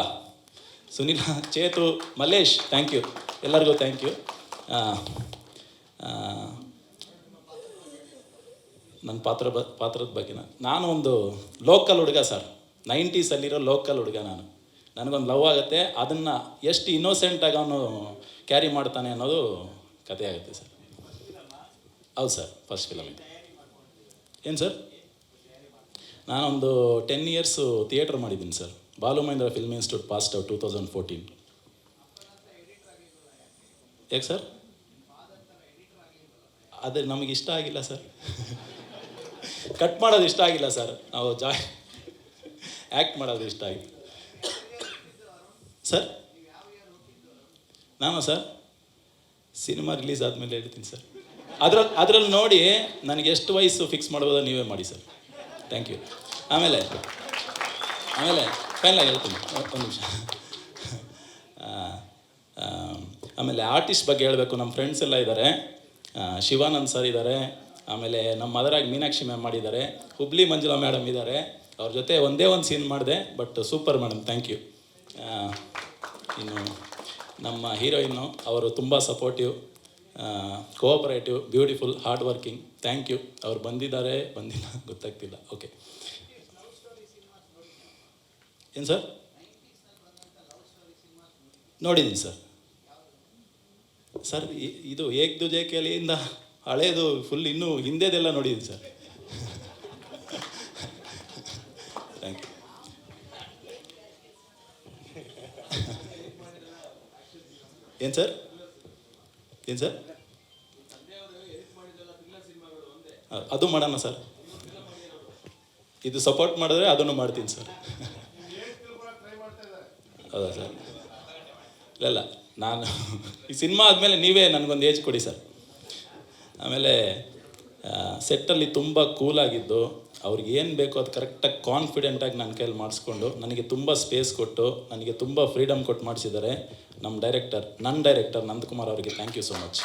ಚೇತು, ಮಲ್ಲೇಶ್, ಥ್ಯಾಂಕ್ ಯು ಎಲ್ಲರಿಗೂ, ಥ್ಯಾಂಕ್ ಯು. ನನ್ನ ಪಾತ್ರದ ಬಗ್ಗೆ ನಾನು ಒಂದು ಲೋಕಲ್ ಹುಡುಗ ಸರ್, 90sಲ್ಲಿರೋ ಲೋಕಲ್ ಹುಡುಗ ನಾನು. ನನಗೊಂದು ಲವ್ ಆಗುತ್ತೆ, ಅದನ್ನು ಎಷ್ಟು ಇನ್ನೋಸೆಂಟಾಗಿ ಅವನು ಕ್ಯಾರಿ ಮಾಡ್ತಾನೆ ಅನ್ನೋದು ಕಥೆ ಆಗುತ್ತೆ ಸರ್. ಹೌದು ಸರ್, ಫಸ್ಟ್ ಫಿಲಮ್ ಇದು. ಏನು ಸರ್, ನಾನೊಂದು 10 years ಥಿಯೇಟ್ರ್ ಮಾಡಿದ್ದೀನಿ sir. Balu Mahendra film institute passed out 2014. ಯಾಕೆ ಸರ್? ಅದು ನಮಗೆ ಇಷ್ಟ ಆಗಿಲ್ಲ ಸರ್. ಕಟ್ ಮಾಡೋದು ಇಷ್ಟ ಆಗಿಲ್ಲ ಸರ್, ನಾವು ಆ್ಯಕ್ಟ್ ಮಾಡೋದು ಇಷ್ಟ ಆಗಿಲ್ಲ ಸರ್. ನಾನು ಸರ್ ಸಿನಿಮಾ ರಿಲೀಸ್ ಆದಮೇಲೆ ಹೇಳ್ತೀನಿ ಸರ್. ಅದರಲ್ಲಿ ನೋಡಿ ನನಗೆ ಎಷ್ಟು ವಯಸ್ಸು ಫಿಕ್ಸ್ ಮಾಡ್ಬೋದೋ ನೀವೇ ಮಾಡಿ ಸರ್. Thank you. ಆಮೇಲೆ ಫೈನಲಾಗಿ ಹೇಳ್ತೀನಿ, ಒಂದು ನಿಮಿಷ. ಆಮೇಲೆ ಆರ್ಟಿಸ್ಟ್ ಬಗ್ಗೆ ಹೇಳಬೇಕು. ನಮ್ಮ ಫ್ರೆಂಡ್ಸ್ ಎಲ್ಲ ಇದ್ದಾರೆ, ಶಿವಾನಂದ್ ಸರ್ ಇದ್ದಾರೆ, ಆಮೇಲೆ ನಮ್ಮ ಮದರಾಗಿ ಮೀನಾಕ್ಷಿ ಮ್ಯಾಮ್ ಮಾಡಿದ್ದಾರೆ, ಹುಬ್ಳಿ ಮಂಜುಳಾ ಮೇಡಮ್ ಇದ್ದಾರೆ. ಅವ್ರ ಜೊತೆ ಒಂದೇ ಒಂದು ಸೀನ್ ಮಾಡಿದೆ, but super madam, thank you. ಇನ್ನು ನಮ್ಮ ಹೀರೋಯಿನ್ನು ಅವರು ತುಂಬ supportive, cooperative, beautiful, hard working. Thank you. ಅವ್ರು ಬಂದಿಲ್ಲ ಗೊತ್ತಾಗ್ತಿಲ್ಲ. ಓಕೆ, ಏನು ಸರ್? ನೋಡಿದ್ದೀನಿ ಸರ್. ಇದು ಏಕ್ ದುಜೆ ಕೇಲಿಯಿಂದ ಹಳೇದು ಫುಲ್ ಇನ್ನೂ ಹಿಂದೆದೆಲ್ಲ ನೋಡಿದ್ದೀನಿ ಸರ್. Thank you. ಏನು ಸರ್? ಅದು ಮಾಡೋಣ ಸರ್. ಇದು ಸಪೋರ್ಟ್ ಮಾಡಿದ್ರೆ ಅದನ್ನು ಮಾಡ್ತೀನಿ ಸರ್. ಹೌದಾ ಸರ್? ಇಲ್ಲ ನಾನು ಈ ಸಿನಿಮಾ ಆದಮೇಲೆ ನೀವೇ ನನಗೊಂದು ಏಜ್ ಕೊಡಿ ಸರ್. ಆಮೇಲೆ ಸೆಟ್ಟಲ್ಲಿ ತುಂಬ ಕೂಲಾಗಿದ್ದು, ಅವ್ರಿಗೆ ಏನು ಬೇಕೋ ಅದು ಕರೆಕ್ಟಾಗಿ ಕಾನ್ಫಿಡೆಂಟಾಗಿ ನನ್ನ ಕೈಯಲ್ಲಿ ಮಾಡಿಸ್ಕೊಂಡು ನನಗೆ ತುಂಬ ಸ್ಪೇಸ್ ಕೊಟ್ಟು ನನಗೆ ತುಂಬ ಫ್ರೀಡಮ್ ಕೊಟ್ಟು ಮಾಡಿಸಿದ್ದಾರೆ ನಮ್ಮ ನನ್ನ ಡೈರೆಕ್ಟರ್ ನಂದಕುಮಾರ್ ಅವರಿಗೆ. Thank you so much.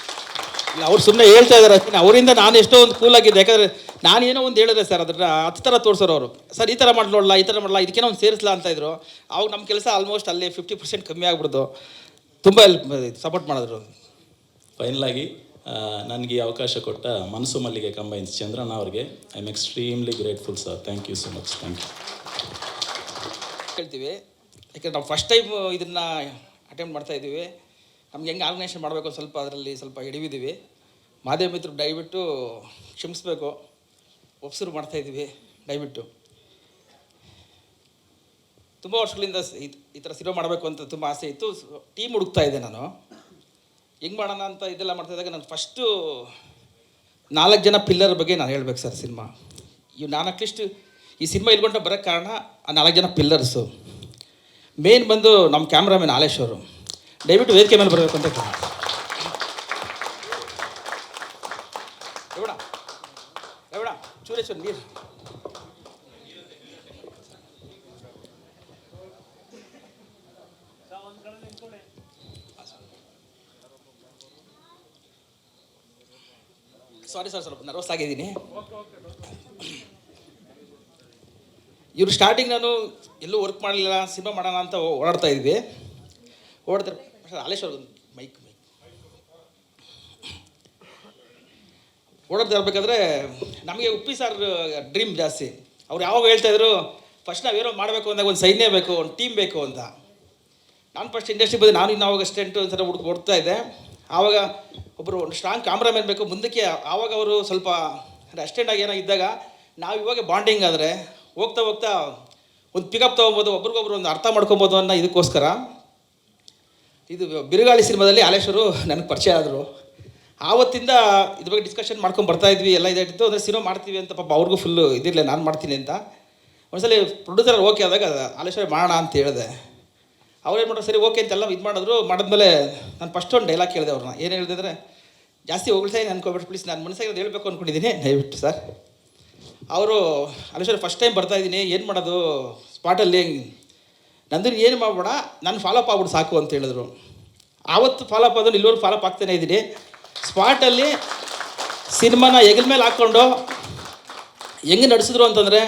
ಇಲ್ಲ, ಅವ್ರು ಸುಮ್ಮನೆ ಹೇಳ್ತಾ ಇದ್ದಾರೆ ಅಷ್ಟೇ. ಅವರಿಂದ ನಾನು ಎಷ್ಟೋ ಒಂದು ಕೂಲಾಗಿದ್ದೆ. ಯಾಕಂದರೆ ನಾನೇನೋ ಒಂದು ಹೇಳಿದೆ ಸರ್, ಅದನ್ನು 10 ಥರ ತೋರಿಸೋರು ಅವರು. ಸರ್ ಈ ಥರ ಮಾಡಲೋಲ್ಲ, ಈ ಥರ ಮಾಡಲ್ಲ, ಇದಕ್ಕೇನೋ ಒಂದು ಸೇರಿಸಲ್ಲ ಅಂತ ಇದ್ರು. ಅವಾಗ ನಮ್ಮ ಕೆಲಸ ಆಲ್ಮೋಸ್ಟ್ ಅಲ್ಲೇ 50% ಕಮ್ಮಿ ಆಗ್ಬಿಡ್ದು. ತುಂಬ ಸಪೋರ್ಟ್ ಮಾಡಿದ್ರು. ಫೈನಲಾಗಿ ನನಗೆ ಈ ಅವಕಾಶ ಕೊಟ್ಟ ಮನಸ್ಸು ಮಲ್ಲಿಗೆ ಕಂಬೈನ್ಸ್ ಚಂದ್ರಣ್ಣ ಅವ್ರಿಗೆ I am extremely grateful sir. Thank you so much. Thank you. ಹೇಳ್ತೀವಿ, ಯಾಕಂದ್ರೆ ನಾವು ಫಸ್ಟ್ ಟೈಮ್ ಇದನ್ನು ಅಟೆಂಪ್ಟ್ ಮಾಡ್ತಾಯಿದ್ದೀವಿ. ನಮ್ಗೆ ಹೆಂಗೆ ಆರ್ಗನೈಸೇಷನ್ ಮಾಡಬೇಕು ಅದರಲ್ಲಿ ಸ್ವಲ್ಪ ಹಿಡಿವಿದ್ದೀವಿ. ಮಾಧ್ಯಮ ಮಿತ್ರರು ದಯವಿಟ್ಟು ಕ್ಷಮಿಸಬೇಕು, ಒಪ್ಸರು ಮಾಡ್ತಾಯಿದ್ದೀವಿ ದಯವಿಟ್ಟು. ತುಂಬ ವರ್ಷಗಳಿಂದ ಈ ಥರ ಸಿನಿಮಾ ಮಾಡಬೇಕು ಅಂತ ತುಂಬ ಆಸೆ ಇತ್ತು. ಟೀಮ್ ಹುಡುಕ್ತಾ ಇದ್ದೆ ನಾನು, ಹೆಂಗೆ ಮಾಡೋಣ ಅಂತ ಇದೆಲ್ಲ ಮಾಡ್ತಾಯಿದ್ದಾಗ ನಾನು ಫಸ್ಟು 4 ಜನ ಪಿಲ್ಲರ್ ಬಗ್ಗೆ ನಾನು ಹೇಳ್ಬೇಕು ಸರ್. ಸಿನಿಮಾ ನಾನು ಅಟ್ಲೀಸ್ಟ್ ಈ ಸಿನಿಮಾ ಇಲ್ಕೊಂಡ ಬರೋಕ್ಕೆ ಕಾರಣ ಆ 4 ಜನ ಪಿಲ್ಲರ್ಸು. ಮೇನ್ ಬಂದು ನಮ್ಮ ಕ್ಯಾಮ್ರಾಮನ್ ಆಲೇಶ್ ಅವರು. ದಯವಿಟ್ಟು ವೇದಿಕೆ ಮೇಲೆ ಬರಬೇಕು ಅಂತ ರೇವಣ ಚೂರೇಶ್ವರ್ ನೀರು. ಸಾರಿ ಸರ್, ಸ್ವಲ್ಪ ನರ್ವಸ್ ಆಗಿದ್ದೀನಿ. ಇವರು ಸ್ಟಾರ್ಟಿಂಗ್ ನಾನು ಎಲ್ಲೂ ವರ್ಕ್ ಮಾಡಲಿಲ್ಲ, ಸಿನಿಮಾ ಮಾಡೋಣ ಅಂತ ಓಡಾಡ್ತಾ ಇದ್ವಿ. ಓಡ್ತಾರೆ ಆಲೇಶ್ವರ್ ಮೈಕ್ ಓಡಾಡ್ತಾ ಇರ್ಬೇಕಾದ್ರೆ ನಮಗೆ ಉಪ್ಪಿ ಸರ್ ಡ್ರೀಮ್ ಜಾಸ್ತಿ. ಅವ್ರು ಯಾವಾಗ ಹೇಳ್ತಾಯಿದ್ರು, ಫಸ್ಟ್ ನಾವೇನೋ ಮಾಡಬೇಕು ಅಂದಾಗ ಒಂದು ಸೈನ್ಯ ಬೇಕು, ಒಂದು ಟೀಮ್ ಬೇಕು ಅಂತ. ನಾನು ಫಸ್ಟ್ ಇಂಡಸ್ಟ್ರಿ ಬಂದು ನಾನು ಇನ್ನು ಅವಾಗ ಸ್ಟೆಂಟು ಒಂದು ಸಲ ಓಡ್ತಾ ಇದ್ದೆ. ಆವಾಗ ಒಬ್ಬರು ಒಂದು ಸ್ಟ್ರಾಂಗ್ ಕ್ಯಾಮ್ರಾಮನ್ ಬೇಕು ಮುಂದಕ್ಕೆ. ಆವಾಗ ಅವರು ಸ್ವಲ್ಪ ಅಸ್ಟೆಂಟಾಗಿ ಏನೋ ಇದ್ದಾಗ ನಾವು ಇವಾಗ ಬಾಂಡಿಂಗ್ ಆದರೆ ಹೋಗ್ತಾ ಹೋಗ್ತಾ ಒಂದು ಪಿಕಪ್ ತೊಗೊಬೋದು, ಒಬ್ರಿಗೊಬ್ರು ಒಂದು ಅರ್ಥ ಮಾಡ್ಕೊಬೋದು ಅನ್ನೋ ಇದಕ್ಕೋಸ್ಕರ ಇದು ಬಿರುಗಾಳಿ ಸಿನಿಮಾದಲ್ಲಿ ಹಾಲೇಶ್ವರು ನನಗೆ ಪರಿಚಯ ಆದರು. ಆವತ್ತಿಂದ ಇದ್ರ ಬಗ್ಗೆ ಡಿಸ್ಕಷನ್ ಮಾಡ್ಕೊಂಡು ಬರ್ತಾಯಿದ್ವಿ, ಎಲ್ಲ ಇದಾಗಿತ್ತು. ಅಂದರೆ ಸಿನಿಮಾ ಮಾಡ್ತೀವಿ ಅಂತ ಪಾಪ ಅವ್ರಿಗೂ ಫುಲ್ಲು ಇದಿರಲಿಲ್ಲ, ನಾನು ಮಾಡ್ತೀನಿ ಅಂತ. ಒಂದ್ಸಲಿ ಪ್ರೊಡ್ಯೂಸರ್ ಓಕೆ ಆದಾಗ ಹಾಲೇಶ್ವರ ಮಾಡೋಣ ಅಂತ ಹೇಳಿದೆ. ಅವ್ರೇನು ಮಾಡೋದು, ಸರಿ ಓಕೆ ಅಂತೆಲ್ಲ ಇದು ಮಾಡಿದ್ರು. ಮಾಡಿದ್ಮೇಲೆ ನಾನು ಫಸ್ಟ್ ಒಂದು ಡೈಲಾಗ್ ಕೇಳಿದೆ ಅವ್ರನ್ನ. ಏನು ಹೇಳಿದ್ರೆ, ಜಾಸ್ತಿ ಹೊಗಳ್ತಾ ಅನ್ಕೋಬಿಟ್ಟು ಪ್ಲೀಸ್, ನಾನು ಮನಸ್ಸಾಗಿ ಹೇಳಬೇಕು ಅಂದ್ಕೊಂಡಿದ್ದೀನಿ, ದಯವಿಟ್ಟು ಸರ್. ಅವರು ಹಾಲೇಶ್ವರ ಫಸ್ಟ್ ಟೈಮ್ ಬರ್ತಾಯಿದ್ದೀನಿ, ಏನು ಮಾಡೋದು ಸ್ಪಾಟಲ್ಲಿ, ನಂದು ಏನು ಮಾಡಬೇಡ, ನಾನು ಫಾಲೋಅಪ್ ಆಗ್ಬಿಟ್ಟು ಸಾಕು ಅಂತ ಹೇಳಿದ್ರು. ಆವತ್ತು ಫಾಲೋಅಪ್ ಆದರೂ ಇಲ್ಲಿವರೆಗೂ ಫಾಲೋಅಪ್ ಆಗ್ತಾನೇ ಇದ್ದೀನಿ. ಸ್ಪಾಟಲ್ಲಿ ಸಿನಿಮಾನ ಹೆಗಲ ಮೇಲೆ ಹಾಕ್ಕೊಂಡು ಹೆಂಗೆ ನಡೆಸಿದ್ರು ಅಂತಂದರೆ,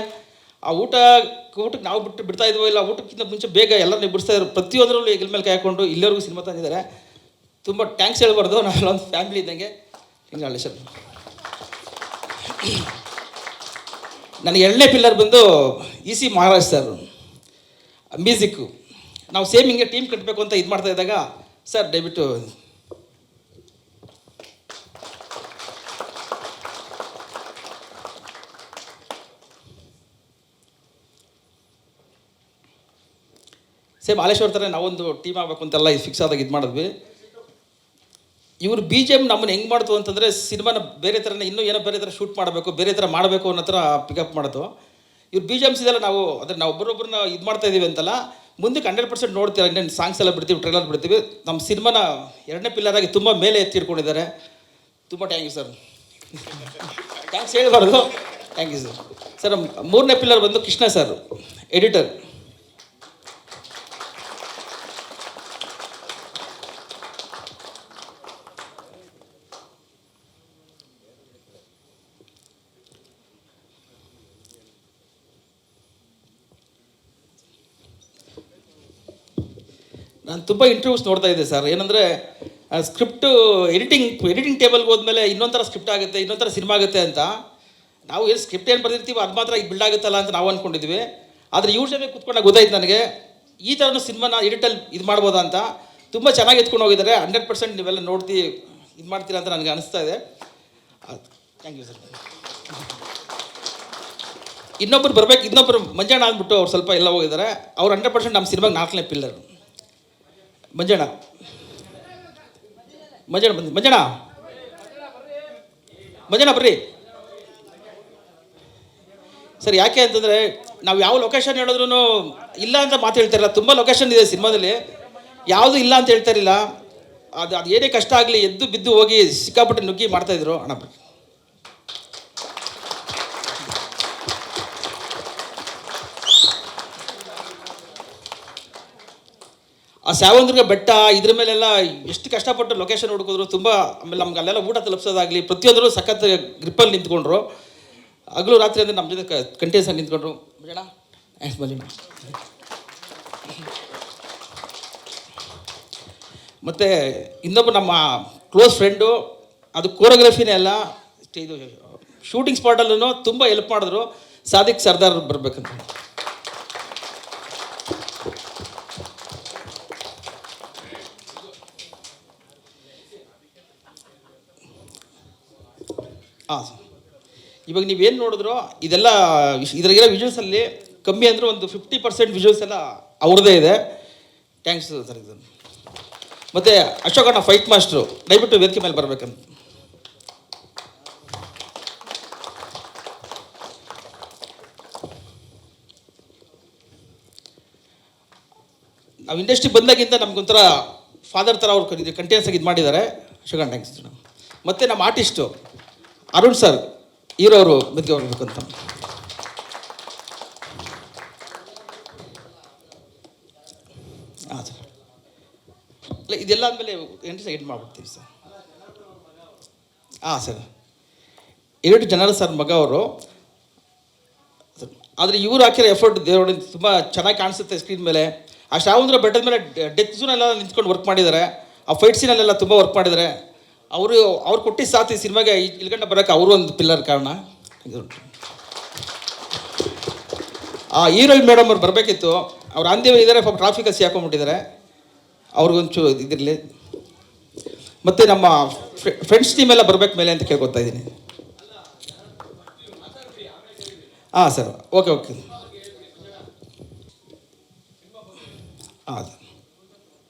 ಆ ಊಟಕ್ಕೆ ನಾವು ಬಿಡ್ತಾ ಇದ್ವೋ ಇಲ್ಲ, ಊಟಕ್ಕಿಂತ ಮುಂಚೆ ಬೇಗ ಎಲ್ಲರನ್ನ ಬಿಡಿಸ್ತಾ ಇದ್ರು. ಪ್ರತಿಯೊಂದರಲ್ಲೂ ಹೆಗಲ ಮೇಲೆ ಕೈ ಹಾಕ್ಕೊಂಡು ಇಲ್ಲಿವರೆಗೂ ಸಿನಿಮಾ ತಂದಿದ್ದಾರೆ. ತುಂಬ ಟ್ಯಾಂಕ್ಸ್ ಹೇಳ್ಬಾರ್ದು, ನಾವೆಲ್ಲೊಂದು ಫ್ಯಾಮಿಲಿ ಇದ್ದಂಗೆ. ಹಿಂಗೆ ಹಾಲೇಶ್ವರ. ನನಗೆ 2ನೇ ಪಿಲ್ಲರ್ ಬಂದು EC ಮಹಾರಾಜ್ ಸರ್ ಮ್ಯೂಸಿಕ್ಕು. ನಾವು ಸೇಮ್ ಹಿಂಗೆ ಟೀಮ್ ಕಟ್ಟಬೇಕು ಅಂತ ಇದು ಮಾಡ್ತಾ ಇದ್ದಾಗ, ಸರ್ ದಯವಿಟ್ಟು ಸೇಮ್ ಹಾಲೇಶ್ವರ ಥರ ನಾವೊಂದು ಟೀಮ್ ಆಗಬೇಕು ಅಂತೆಲ್ಲ ಇದು ಫಿಕ್ಸ್ ಆದಾಗ ಇದು ಮಾಡಿದ್ವಿ. ಇವರು BGM ನಮ್ಮನ್ನು ಹೆಂಗೆ ಮಾಡ್ತು ಅಂತಂದರೆ, ಸಿನಿಮಾನ ಬೇರೆ ಥರನೇ ಇನ್ನೂ ಏನೋ ಬೇರೆ ಥರ ಶೂಟ್ ಮಾಡಬೇಕು, ಬೇರೆ ಥರ ಮಾಡಬೇಕು ಅನ್ನೋ ಥರ ಪಿಕಪ್ ಮಾಡೋದು. ಇವ್ರು BGMs ಇದೆಲ್ಲ ನಾವು ಅಂದರೆ ನಾವು ಒಬ್ಬರೊಬ್ಬರನ್ನ ಇದು ಮಾಡ್ತಾ ಇದ್ದೀವಿ ಅಂತಲ್ಲ, ಮುಂದಕ್ಕೆ 100% ನೋಡ್ತೀರ. ಇನ್ನೇನು ಸಾಂಗ್ಸ್ ಎಲ್ಲ ಬಿಡ್ತೀವಿ, ಟ್ರೈಲರ್ ಬಿಡ್ತೀವಿ. ನಮ್ಮ ಸಿನಿಮಾನ 2ನೇ ಪಿಲ್ಲರಾಗಿ ತುಂಬ ಮೇಲೆ ಎತ್ತಿಡ್ಕೊಂಡಿದ್ದಾರೆ. ತುಂಬ ಥ್ಯಾಂಕ್ ಯು ಸರ್. ಥ್ಯಾಂಕ್ಸ್ ಹೇಳ್ಬಾರ್ದು, ಥ್ಯಾಂಕ್ ಯು ಸರ್. ಸರ್ 3ನೇ ಪಿಲ್ಲರ್ ಬಂದು ಕೃಷ್ಣ ಸರ್, ಎಡಿಟರ್. ನಾನು ತುಂಬ ಇಂಟರ್ವ್ಯೂಸ್ ನೋಡ್ತಾ ಇದ್ದೆ ಸರ್. ಏನಂದರೆ ಸ್ಕ್ರಿಪ್ಟು ಎಡಿಟಿಂಗ್ ಟೇಬಲ್ಗೆ ಹೋದ್ಮೇಲೆ ಇನ್ನೊಂಥರ ಸ್ಕ್ರಿಪ್ಟ್ ಆಗುತ್ತೆ, ಇನ್ನೊಂಥರ ಸಿನಿಮಾ ಆಗುತ್ತೆ ಅಂತ. ನಾವು ಏನು ಸ್ಕ್ರಿಪ್ಟ್ ಏನು ಬರ್ದಿರ್ತೀವಿ ಅದು ಮಾತ್ರ ಈಗ ಬಿಲ್ಡ್ ಆಗುತ್ತಲ್ಲ ಅಂತ ನಾವು ಅಂದ್ಕೊಂಡಿದ್ವಿ. ಆದರೆ ಯೂಶ್ವಲಿ ಕೂತ್ಕೊಂಡಾಗ ಗೊತ್ತಾಯ್ತು ನನಗೆ, ಈ ಥರನೂ ಸಿನಿಮಾನ ಎಡಿಟಲ್ಲಿ ಇದು ಮಾಡ್ಬೋದಾ ಅಂತ. ತುಂಬ ಚೆನ್ನಾಗಿ ಎತ್ಕೊಂಡು ಹೋಗಿದ್ದಾರೆ. 100% ನೀವೆಲ್ಲ ಇದು ಮಾಡ್ತೀರಾ ಅಂತ ನನಗೆ ಅನಿಸ್ತಾ ಇದೆ. Thank you sir. ಇನ್ನೊಬ್ಬರು ಮಂಜಣ್ಣ ಅಂದ್ಬಿಟ್ಟು ಅವ್ರು ಸ್ವಲ್ಪ ಎಲ್ಲ ಹೋಗಿದ್ದಾರೆ. ಅವ್ರು 100% ನಮ್ಮ ಸಿನಿಮಾಗೆ 4ನೇ ಪಿಲ್ಲರ್. ಮಂಜಣ್ಣ ಬರ್ರಿ ಸರ್. ಯಾಕೆ ಅಂತಂದರೆ, ನಾವು ಯಾವ ಲೊಕೇಶನ್ ಹೇಳಿದ್ರು ಇಲ್ಲ ಅಂತ ಮಾತು ಹೇಳ್ತಾರಿಲ್ಲ. ತುಂಬ ಲೊಕೇಶನ್ ಇದೆ ಸಿನಿಮಾದಲ್ಲಿ, ಯಾವುದು ಇಲ್ಲ ಅಂತ ಹೇಳ್ತಾರಿಲ್ಲ. ಅದು ಏನೇ ಕಷ್ಟ ಆಗಲಿ ಎದ್ದು ಬಿದ್ದು ಹೋಗಿ ಸಿಕ್ಕಾಪಟ್ಟೆ ನುಗ್ಗಿ ಮಾಡ್ತಾಯಿದ್ರು. ಅಣ್ಣ ಆ ಸ್ಯಾವಂದ್ರಿಗೆ ಬೆಟ್ಟ ಇದ್ರ ಮೇಲೆಲ್ಲ ಎಷ್ಟು ಕಷ್ಟಪಟ್ಟು ಲೊಕೇಶನ್ ಹುಡುಕಿದ್ರು. ತುಂಬ ಆಮೇಲೆ ನಮ್ಗೆ ಅಲ್ಲೆಲ್ಲ ಊಟ ತಲುಪಿಸೋದಾಗಲಿ ಪ್ರತಿಯೊಂದರೂ ಸಖತ್ ಗ್ರಿಪ್ಪಲ್ಲಿ ನಿಂತ್ಕೊಂಡ್ರು. ಹಗಲು ರಾತ್ರಿ ಅಂದರೆ ನಮ್ಮ ಜೊತೆ ಕಂಟಿನ್ಯೂಸ್ ಆಗಿ ನಿಂತ್ಕೊಂಡ್ರು. ಬೇಡ ಮತ್ತು ಇನ್ನೊಬ್ಬ ನಮ್ಮ ಕ್ಲೋಸ್ ಫ್ರೆಂಡು, ಅದು ಕೋರಿಯೋಗ್ರಫಿನೇ ಅಲ್ಲ, ಇದು ಶೂಟಿಂಗ್ ಸ್ಪಾಟಲ್ಲೂ ತುಂಬ ಹೆಲ್ಪ್ ಮಾಡಿದ್ರು. ಸಾದಿಕ್ ಸರ್ದಾರ್ ಬರಬೇಕಂತ. ಹಾಂ ಸರ್, ಇವಾಗ ನೀವೇನು ನೋಡಿದ್ರು ಇದೆಲ್ಲ ಇದ್ರಾಗಿರೋ ವಿಜುವಲ್ಸಲ್ಲಿ ಕಮ್ಮಿ ಅಂದರೆ ಒಂದು 50% ವಿಜುವಲ್ಸ್ ಎಲ್ಲ ಅವ್ರದ್ದೇ ಇದೆ. Thanks sir. ಇದು ಮತ್ತು ಅಶೋಕಣ್ಣ ಫೈಟ್ ಮಾಸ್ಟ್ರು, ದಯವಿಟ್ಟು ವೇದಿಕೆ ಮೇಲೆ ಬರಬೇಕಂತ. ನಾವು ಇಂಡಸ್ಟ್ರಿ ಬಂದಾಗಿಂದ ನಮಗೊಂಥರ ಫಾದರ್ ಥರ ಅವ್ರು ಕಂಟಿನ್ಯೂಸ್ ಆಗಿ ಇದು ಮಾಡಿದ್ದಾರೆ. ಅಶೋಕಣ್ಣ ಥ್ಯಾಂಕ್ಸ್. ಮತ್ತು ನಮ್ಮ ಆರ್ಟಿಸ್ಟು ಅರುಣ್ ಸರ್, ಹೀರೋರು ಮೆದ್ಗೆ ಬರಬೇಕಂತ. ಹಾಂ ಸರ್. ಇಲ್ಲ ಇದೆಲ್ಲ ಆದಮೇಲೆ ಎಂಟು ಮಾಡಿಬಿಡ್ತೀವಿ ಸರ್. ಹಾಂ ಸರ್, 2 ಜನರ ಸರ್ ಮಗ ಅವರು. ಆದರೆ ಇವರು ಹಾಕಿರೋ ಎಫರ್ಟ್ ದೇವರ ತುಂಬ ಚೆನ್ನಾಗಿ ಕಾಣಿಸುತ್ತೆ ಸ್ಕ್ರೀನ್ ಮೇಲೆ. ಆ ಶ್ರಾವಂದ್ರ ಬೆಟ್ಟದ ಮೇಲೆ ಡೆತ್ ಝೋನೆಲ್ಲ ನಿಂತ್ಕೊಂಡು ವರ್ಕ್ ಮಾಡಿದ್ದಾರೆ. ಆ ಫೈಟ್ ಸೀನಲ್ಲೆಲ್ಲ ತುಂಬ ವರ್ಕ್ ಮಾಡಿದ್ದಾರೆ. ಅವ್ರು ಕೊಟ್ಟಿದ್ದು ಸಾಥ್ ಈ ಸಿನಿಮಾಗೆ ಇಲ್ಗಂಟ ಬರೋಕ್ಕೆ ಅವರು ಒಂದು ಪಿಲ್ಲರ್ ಕಾರಣ. ಆ ಹೀರೋಯಿನ್ ಮೇಡಮ್ ಅವ್ರು ಬರಬೇಕಿತ್ತು, ಅವ್ರು ಆಂದೇವ ಇದ್ದಾರೆ, ಪಾಪ ಟ್ರಾಫಿಕಲ್ಲಿ ಸಿಕ್ಕಾಕೊಂಡ್ಬಿಟ್ಟಿದ್ದಾರೆ. ಅವ್ರಿಗೊಂಚೂರು ಇದಿರಲಿ. ಮತ್ತು ನಮ್ಮ ಫ್ರೆಂಡ್ಸ್ ಟೀಮ್ ಎಲ್ಲ ಬರಬೇಕು ಮೇಲೆ ಅಂತ ಕೇಳ್ಕೊತಾ ಇದ್ದೀನಿ. ಹಾಂ ಸರ್, ಓಕೆ. ಹಾಂ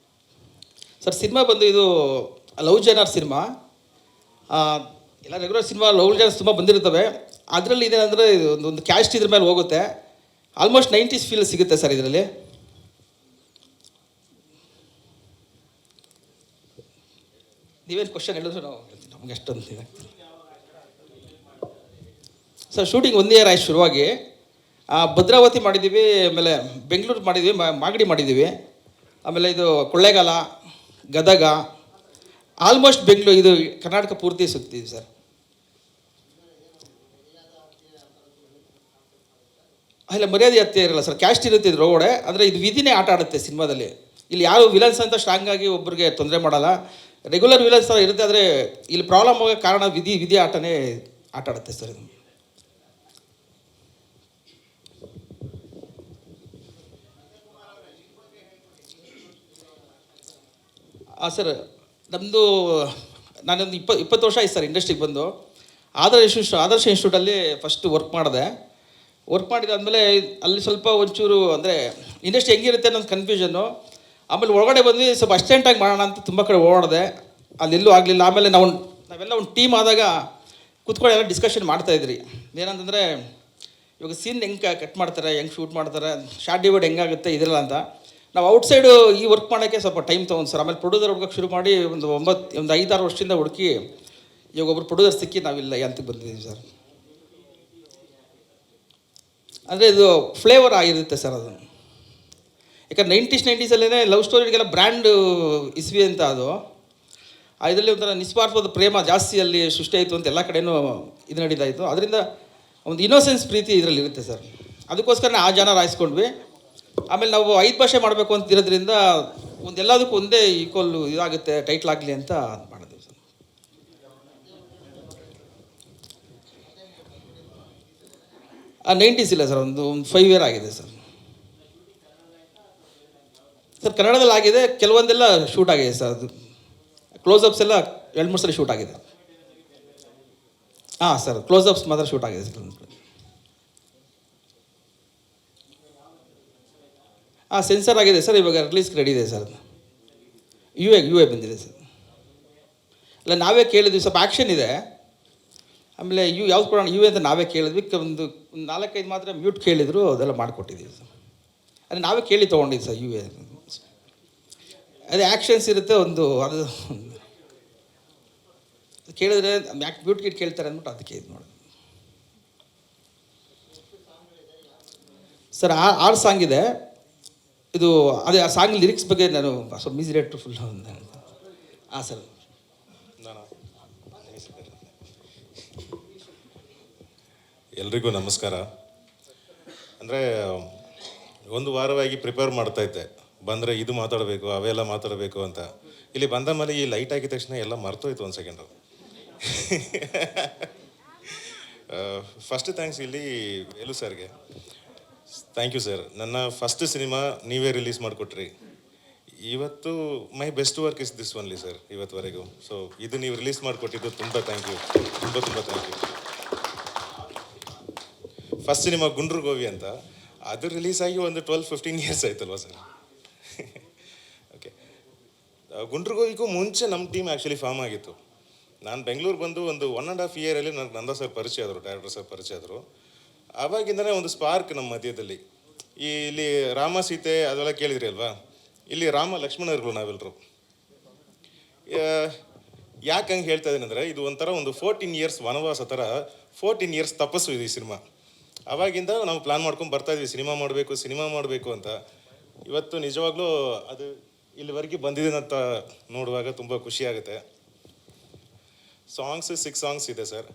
ಸರ್ ಸಿನಿಮಾ ಬಂದು ಇದು ಲವ್ ಜನರ್ ಸಿನಿಮಾ. ಎಲ್ಲ ರೆಗ್ಯುಲರ್ ಸಿನಿಮಾ ಲವ್ ಜನರ್ಸ್ ತುಂಬ ಬಂದಿರ್ತವೆ. ಅದರಲ್ಲಿ ಇದೇನೆಂದರೆ ಒಂದು ಕ್ಯಾಸ್ಟ್ ಇದ್ರ ಮೇಲೆ ಹೋಗುತ್ತೆ. ಆಲ್ಮೋಸ್ಟ್ 90s ಫೀಲ್ ಸಿಗುತ್ತೆ ಸರ್ ಇದರಲ್ಲಿ. ನೀವೇನು ಕ್ವಶನ್ ಹೇಳಿದ್ರು ನಾವು ನಮ್ಗೆ ಅಷ್ಟೊಂದು ಇದಾಗ್ತದೆ ಸರ್. ಶೂಟಿಂಗ್ 1 ಇಯರ್ ಆಯ್ತು ಶುರುವಾಗಿ. ಭದ್ರಾವತಿ ಮಾಡಿದ್ದೀವಿ, ಆಮೇಲೆ ಬೆಂಗಳೂರು ಮಾಡಿದ್ದೀವಿ, ಮಾಗಡಿ ಮಾಡಿದ್ದೀವಿ, ಆಮೇಲೆ ಇದು ಕೊಳ್ಳೇಗಾಲ, ಗದಗ, ಆಲ್ಮೋಸ್ಟ್ ಬೆಂಗಳೂರು, ಇದು ಕರ್ನಾಟಕ ಪೂರ್ತಿ ಸುತ್ತೀವಿ ಸರ್. ಇಲ್ಲ ಮರ್ಯಾದೆ ಹತ್ಯೆ ಇರಲ್ಲ ಸರ್, ಕ್ಯಾಸ್ಟ್ ಇರುತ್ತೆ ಇದ್ರ ಒಳಗಡೆ. ಅಂದರೆ ಇದು ವಿಧಿನೇ ಆಟ ಆಡುತ್ತೆ ಸಿನಿಮಾದಲ್ಲಿ. ಇಲ್ಲಿ ಯಾರು ವಿಲನ್ಸ್ ಅಂತ ಸ್ಟ್ರಾಂಗ್ ಆಗಿ ಒಬ್ಬರಿಗೆ ತೊಂದರೆ ಮಾಡಲ್ಲ. ರೆಗ್ಯುಲರ್ ವಿಲನ್ಸ್ ಥರ ಇರುತ್ತೆ. ಆದರೆ ಇಲ್ಲಿ ಪ್ರಾಬ್ಲಮ್ ಆಗೋ ಕಾರಣ ವಿಧಿ ಆಟನೇ ಆಟ ಆಡುತ್ತೆ ಸರ್ ಇದು. ಸರ್ ನಮ್ಮದು ನಾನೊಂದು 20 ವರ್ಷ ಆಯ್ತು ಸರ್ ಇಂಡಸ್ಟ್ರಿಗೆ ಬಂದು. ಆದರ್ಶ ಇನ್ಸ್ಟಿಟ್ಯೂಟಲ್ಲಿ ಫಸ್ಟ್ ವರ್ಕ್ ಮಾಡಿದೆ. ವರ್ಕ್ ಮಾಡಿದಾದ್ಮೇಲೆ ಅಲ್ಲಿ ಸ್ವಲ್ಪ ಒಂಚೂರು ಅಂದರೆ ಇಂಡಸ್ಟ್ರಿ ಹೆಂಗಿರುತ್ತೆ ಅನ್ನೋದು ಕನ್ಫ್ಯೂಷನ್ನು. ಆಮೇಲೆ ಒಳಗಡೆ ಬಂದು ಸ್ವಲ್ಪ ಅರ್ಜೆಂಟಾಗಿ ಮಾಡೋಣ ಅಂತ ತುಂಬ ಕಡೆ ಓಡಿದೆ, ಅಲ್ಲೆಲ್ಲೂ ಆಗಲಿಲ್ಲ. ಆಮೇಲೆ ನಾವೆಲ್ಲ ಒಂದು ಟೀಮ್ ಆದಾಗ ಕೂತ್ಕೊಂಡು ಎಲ್ಲ ಡಿಸ್ಕಷನ್ ಮಾಡ್ತಾಯಿದ್ರಿ. ಏನಂತಂದರೆ ಇವಾಗ ಸೀನ್ ಹೆಂಗೆ ಕಟ್ ಮಾಡ್ತಾರೆ, ಹೆಂಗೆ ಶೂಟ್ ಮಾಡ್ತಾರೆ, ಶಾರ್ಟ್ ಡಿವೈಡ್ ಹೆಂಗಾಗುತ್ತೆ ಇದೆಲ್ಲ ಅಂತ. ನಾವು ಔಟ್ಸೈಡು ಈ ವರ್ಕ್ ಮಾಡೋಕ್ಕೆ ಸ್ವಲ್ಪ ಟೈಮ್ ತೊಗೊಂಡು ಸರ್. ಆಮೇಲೆ ಪ್ರೊಡ್ಯೂಸರ್ ಹುಡ್ಕೋಕ್ಕೆ ಶುರು ಮಾಡಿ ಒಂದು 5-6 ವರ್ಷದಿಂದ ಹುಡುಕಿ ಇವಾಗ ಒಬ್ಬರು ಪ್ರೊಡ್ಯೂಸರ್ ಸಿಕ್ಕಿ ನಾವಿಲ್ಲ ಅಂತಕ್ಕೆ ಬಂದಿದ್ದೀವಿ ಸರ್. ಅಂದರೆ ಇದು ಫ್ಲೇವರ್ ಆಗಿರುತ್ತೆ ಸರ್ ಅದು. ಯಾಕಂದ್ರೆ 90s ಲವ್ ಸ್ಟೋರಿಗೆಲ್ಲ ಬ್ರ್ಯಾಂಡ್ ಇಸ್ವಿ ಅಂತ ಅದು. ಇದರಲ್ಲಿ ಒಂಥರ ನಿಸ್ವಾರ್ಥವಾದ ಪ್ರೇಮ ಜಾಸ್ತಿ ಅಲ್ಲಿ ಸೃಷ್ಟಿ ಆಯಿತು ಅಂತ ಎಲ್ಲ ಕಡೆಯೂ ಇದು ನಡೀತಾಯಿತ್ತು. ಅದರಿಂದ ಒಂದು ಇನ್ನೋಸೆನ್ಸ್ ಪ್ರೀತಿ ಇದರಲ್ಲಿ ಇರುತ್ತೆ ಸರ್. ಅದಕ್ಕೋಸ್ಕರ ಆ ಜನ ರಾಯಿಸ್ಕೊಂಡ್ವಿ. ಆಮೇಲೆ ನಾವು 5 ಭಾಷೆ ಮಾಡಬೇಕು ಅಂತ ಇರೋದ್ರಿಂದ ಎಲ್ಲದಕ್ಕೂ ಒಂದೇ ಈಕ್ವಲ್ ಇದಾಗುತ್ತೆ, ಟೈಟ್ಲ್ ಆಗಲಿ ಅಂತ ಮಾಡಿದ್ವಿ ಸರ್. ಆ 90s ಇಲ್ಲ ಸರ್, ಒಂದು 5 ಇಯರ್ ಆಗಿದೆ ಸರ್. ಸರ್ ಕನ್ನಡದಲ್ಲಿ ಆಗಿದೆ, ಕೆಲವೊಂದೆಲ್ಲ ಶೂಟ್ ಆಗಿದೆ ಸರ್. ಅದು ಕ್ಲೋಸಪ್ಸ್ ಎಲ್ಲ 2-3 ಸಲ ಶೂಟ್ ಆಗಿದೆ. ಹಾಂ ಸರ್, ಕ್ಲೋಸಪ್ಸ್ ಮಾತ್ರ ಶೂಟ್ ಆಗಿದೆ ಸರ್. ಸೆನ್ಸರ್ ಆಗಿದೆ ಸರ್, ಇವಾಗ ರಿಲೀಸ್ಗೆ ರೆಡಿ ಇದೆ ಸರ್. ಯು ಎ ಬಂದಿದೆ ಸರ್. ಇಲ್ಲ ನಾವೇ ಕೇಳಿದ್ವಿ, ಸ್ವಲ್ಪ ಆ್ಯಕ್ಷನ್ ಇದೆ. ಆಮೇಲೆ ಯಾವ್ದು ಕೊಡೋಣ ಯು ಎ ಅಂತ ನಾವೇ ಕೇಳಿದ್ವಿ. ಒಂದು 4-5 ಮಾತ್ರ ಮ್ಯೂಟ್ ಕೇಳಿದ್ರು, ಅದೆಲ್ಲ ಮಾಡಿಕೊಟ್ಟಿದ್ದೀವಿ ಸರ್. ಅದೇ ನಾವೇ ಕೇಳಿ ತೊಗೊಂಡಿದ್ದು ಸರ್ ಯು ಎ. ಅದೇ ಆ್ಯಕ್ಷನ್ಸ್ ಇರುತ್ತೆ ಒಂದು, ಅದು ಕೇಳಿದ್ರೆ ಮ್ಯೂಟ್ ಗಿಟ್ ಕೇಳ್ತಾರೆ ಅಂದ್ಬಿಟ್ಟು ಅದಕ್ಕೆ ಇದು ಮಾಡೋದು ಸರ್. 6 ಸಾಂಗ್ ಇದೆ ಇದು. ಅದೇ ಆ ಸಾಂಗ್ ಲಿರಿಕ್ಸ್ ಬಗ್ಗೆ ನಾನು ಸ್ವಲ್ಪ ಮಿಸ್ರೇಟ್ ಫುಲ್ ಹಾಂ ಸರ್. ಎಲ್ರಿಗೂ ನಮಸ್ಕಾರ. ಅಂದರೆ ಒಂದು ವಾರವಾಗಿ ಪ್ರಿಪೇರ್ ಮಾಡ್ತಾಯಿದ್ದೆ, ಬಂದರೆ ಇದು ಮಾತಾಡಬೇಕು ಅವೆಲ್ಲ ಮಾತಾಡಬೇಕು ಅಂತ. ಇಲ್ಲಿ ಬಂದ ಮೇಲೆ ಈ ಲೈಟ್ ಆಗಿದ ತಕ್ಷಣ ಎಲ್ಲ ಮರ್ತೋಯ್ತು. 1 ಸೆಕೆಂಡು. ಫಸ್ಟ್ ಥ್ಯಾಂಕ್ಸ್ ಇಲ್ಲಿ ವೇಲು ಸರ್ಗೆ. Thank you sir. ನನ್ನ ಫಸ್ಟ್ ಸಿನಿಮಾ ನೀವೇ ರಿಲೀಸ್ ಮಾಡಿಕೊಟ್ರಿ. ಇವತ್ತು my best work is this only sir ಇವತ್ತುವರೆಗೂ. ಸೊ ಇದು ನೀವು ರಿಲೀಸ್ ಮಾಡಿಕೊಟ್ಟಿದ್ದು ತುಂಬ ಥ್ಯಾಂಕ್ ಯು, ತುಂಬ thank you. First cinema Gundru Govi ಅಂತ, ಅದು ರಿಲೀಸ್ ಆಗಿ ಒಂದು 12-15 ಇಯರ್ಸ್ ಆಯ್ತಲ್ವ ಸರ್. ಓಕೆ, ಗುಂಡ್ರು ಗೋವಿಗೂ ಮುಂಚೆ ನಮ್ಮ ಟೀಮ್ ಆ್ಯಕ್ಚುಲಿ ಫಾರ್ಮ್ ಆಗಿತ್ತು. ನಾನು ಬೆಂಗಳೂರು ಬಂದು ಒಂದು 1.5 ಇಯರಲ್ಲಿ ನನಗೆ ನಂದ ಸರ್ ಪರಿಚಯ ಆದರು, ಡೈರೆಕ್ಟರ್ ಸರ್ ಪರಿಚಯ ಆದರು. ಆವಾಗಿಂದನೇ ಒಂದು ಸ್ಪಾರ್ಕ್ ನಮ್ಮ ಮಧ್ಯದಲ್ಲಿ. ಇಲ್ಲಿ ರಾಮ ಸೀತೆ ಅದೆಲ್ಲ ಕೇಳಿದ್ರಿ ಅಲ್ವಾ, ಇಲ್ಲಿ ರಾಮ ಲಕ್ಷ್ಮಣರು ನಾವೆಲ್ಲರೂ. ಯಾಕೆ ಹಂಗೆ ಹೇಳ್ತಾ ಇದ್ದೀನಿ ಅಂದರೆ, ಇದು ಒಂಥರ ಒಂದು 14 ಇಯರ್ಸ್ ವನವಾಸ ಥರ, 14 ಇಯರ್ಸ್ ತಪಸ್ಸು ಇದು ಈ ಸಿನಿಮಾ. ಆವಾಗಿಂದ ನಾವು ಪ್ಲ್ಯಾನ್ ಮಾಡ್ಕೊಂಡು ಬರ್ತಾಯಿದ್ವಿ, ಸಿನಿಮಾ ಮಾಡಬೇಕು ಅಂತ. ಇವತ್ತು ನಿಜವಾಗ್ಲೂ ಅದು ಇಲ್ಲಿವರೆಗೆ ಬಂದಿದೆ ಅಂತ ನೋಡುವಾಗ ತುಂಬ ಖುಷಿಯಾಗುತ್ತೆ. ಸಾಂಗ್ಸ್ 6 ಸಾಂಗ್ಸ್ ಇದೆ ಸರ್.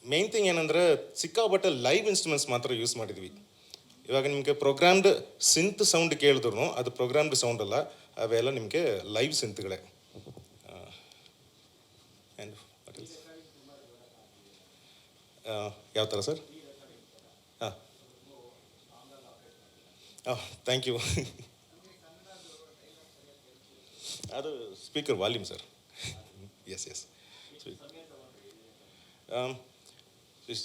ಮೇನ್ ಥಿಂಗ್ ಏನಂದರೆ ಸಿಕ್ಕಾಪಟ್ಟೆ ಲೈವ್ ಇನ್ಸ್ಟ್ರೂಮೆಂಟ್ಸ್ ಮಾತ್ರ ಯೂಸ್ ಮಾಡಿದ್ವಿ. ಇವಾಗ ನಿಮಗೆ ಪ್ರೋಗ್ರಾಮ್ಡ್ ಸಿಂತ್ ಸೌಂಡ್ ಕೇಳಿದ್ರು ಅದು ಪ್ರೋಗ್ರಾಮ್ಡ್ ಸೌಂಡ್ ಅಲ್ಲ, ಅವೆಲ್ಲ ನಿಮಗೆ ಲೈವ್ ಸಿಂತ್ಗಳೇ. ಯಾವ ಥರ ಸರ್? Thank you. ಅದು ಸ್ಪೀಕರ್ ವಾಲ್ಯೂಮ್ ಸರ್. ಎಸ್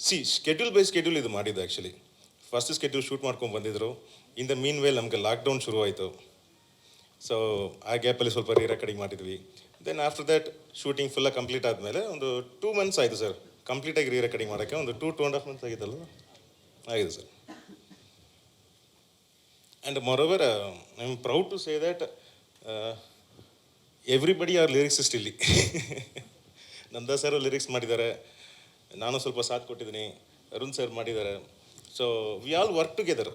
ಸಿ ಶೆಡ್ಯೂಲ್ ಬೈ ಶೆಡ್ಯೂಲ್ ಇದು ಮಾಡಿದ್ದು ಆ್ಯಕ್ಚುಲಿ. ಫಸ್ಟ್ ಸ್ಕೆಡ್ಯೂಲ್ ಶೂಟ್ ಮಾಡ್ಕೊಂಡು ಬಂದಿದ್ದರು. ಇನ್ ದ ಮೀನ್ ವೇಲ್ ನಮಗೆ ಲಾಕ್ಡೌನ್ ಶುರು ಆಯಿತು. ಸೊ ಆ ಗ್ಯಾಪಲ್ಲಿ ಸ್ವಲ್ಪ ರೆಕಾರ್ಡಿಂಗ್ ಮಾಡಿದ್ವಿ. Then after that shooting full complete ಆದಮೇಲೆ ಒಂದು 2 months ಆಯಿತು ಸರ್ ಕಂಪ್ಲೀಟಾಗಿ ರೆಕಾರ್ಡಿಂಗ್ ಮಾಡೋಕ್ಕೆ. ಒಂದು 2.5 months ಆಗಿತ್ತಲ್ಲ ಆಗಿದೆ sir. And moreover I am proud to say that everybody are lyricists ಇಲ್ಲಿ. ನಂದಾ ಸರ್ ಲಿರಿಕ್ಸ್ ಮಾಡಿದ್ದಾರೆ, ನಾನು ಸ್ವಲ್ಪ ಸಾಥ್ ಕೊಟ್ಟಿದ್ದೀನಿ, ಅರುಣ್ ಸರ್ ಮಾಡಿದ್ದಾರೆ. So we all work together.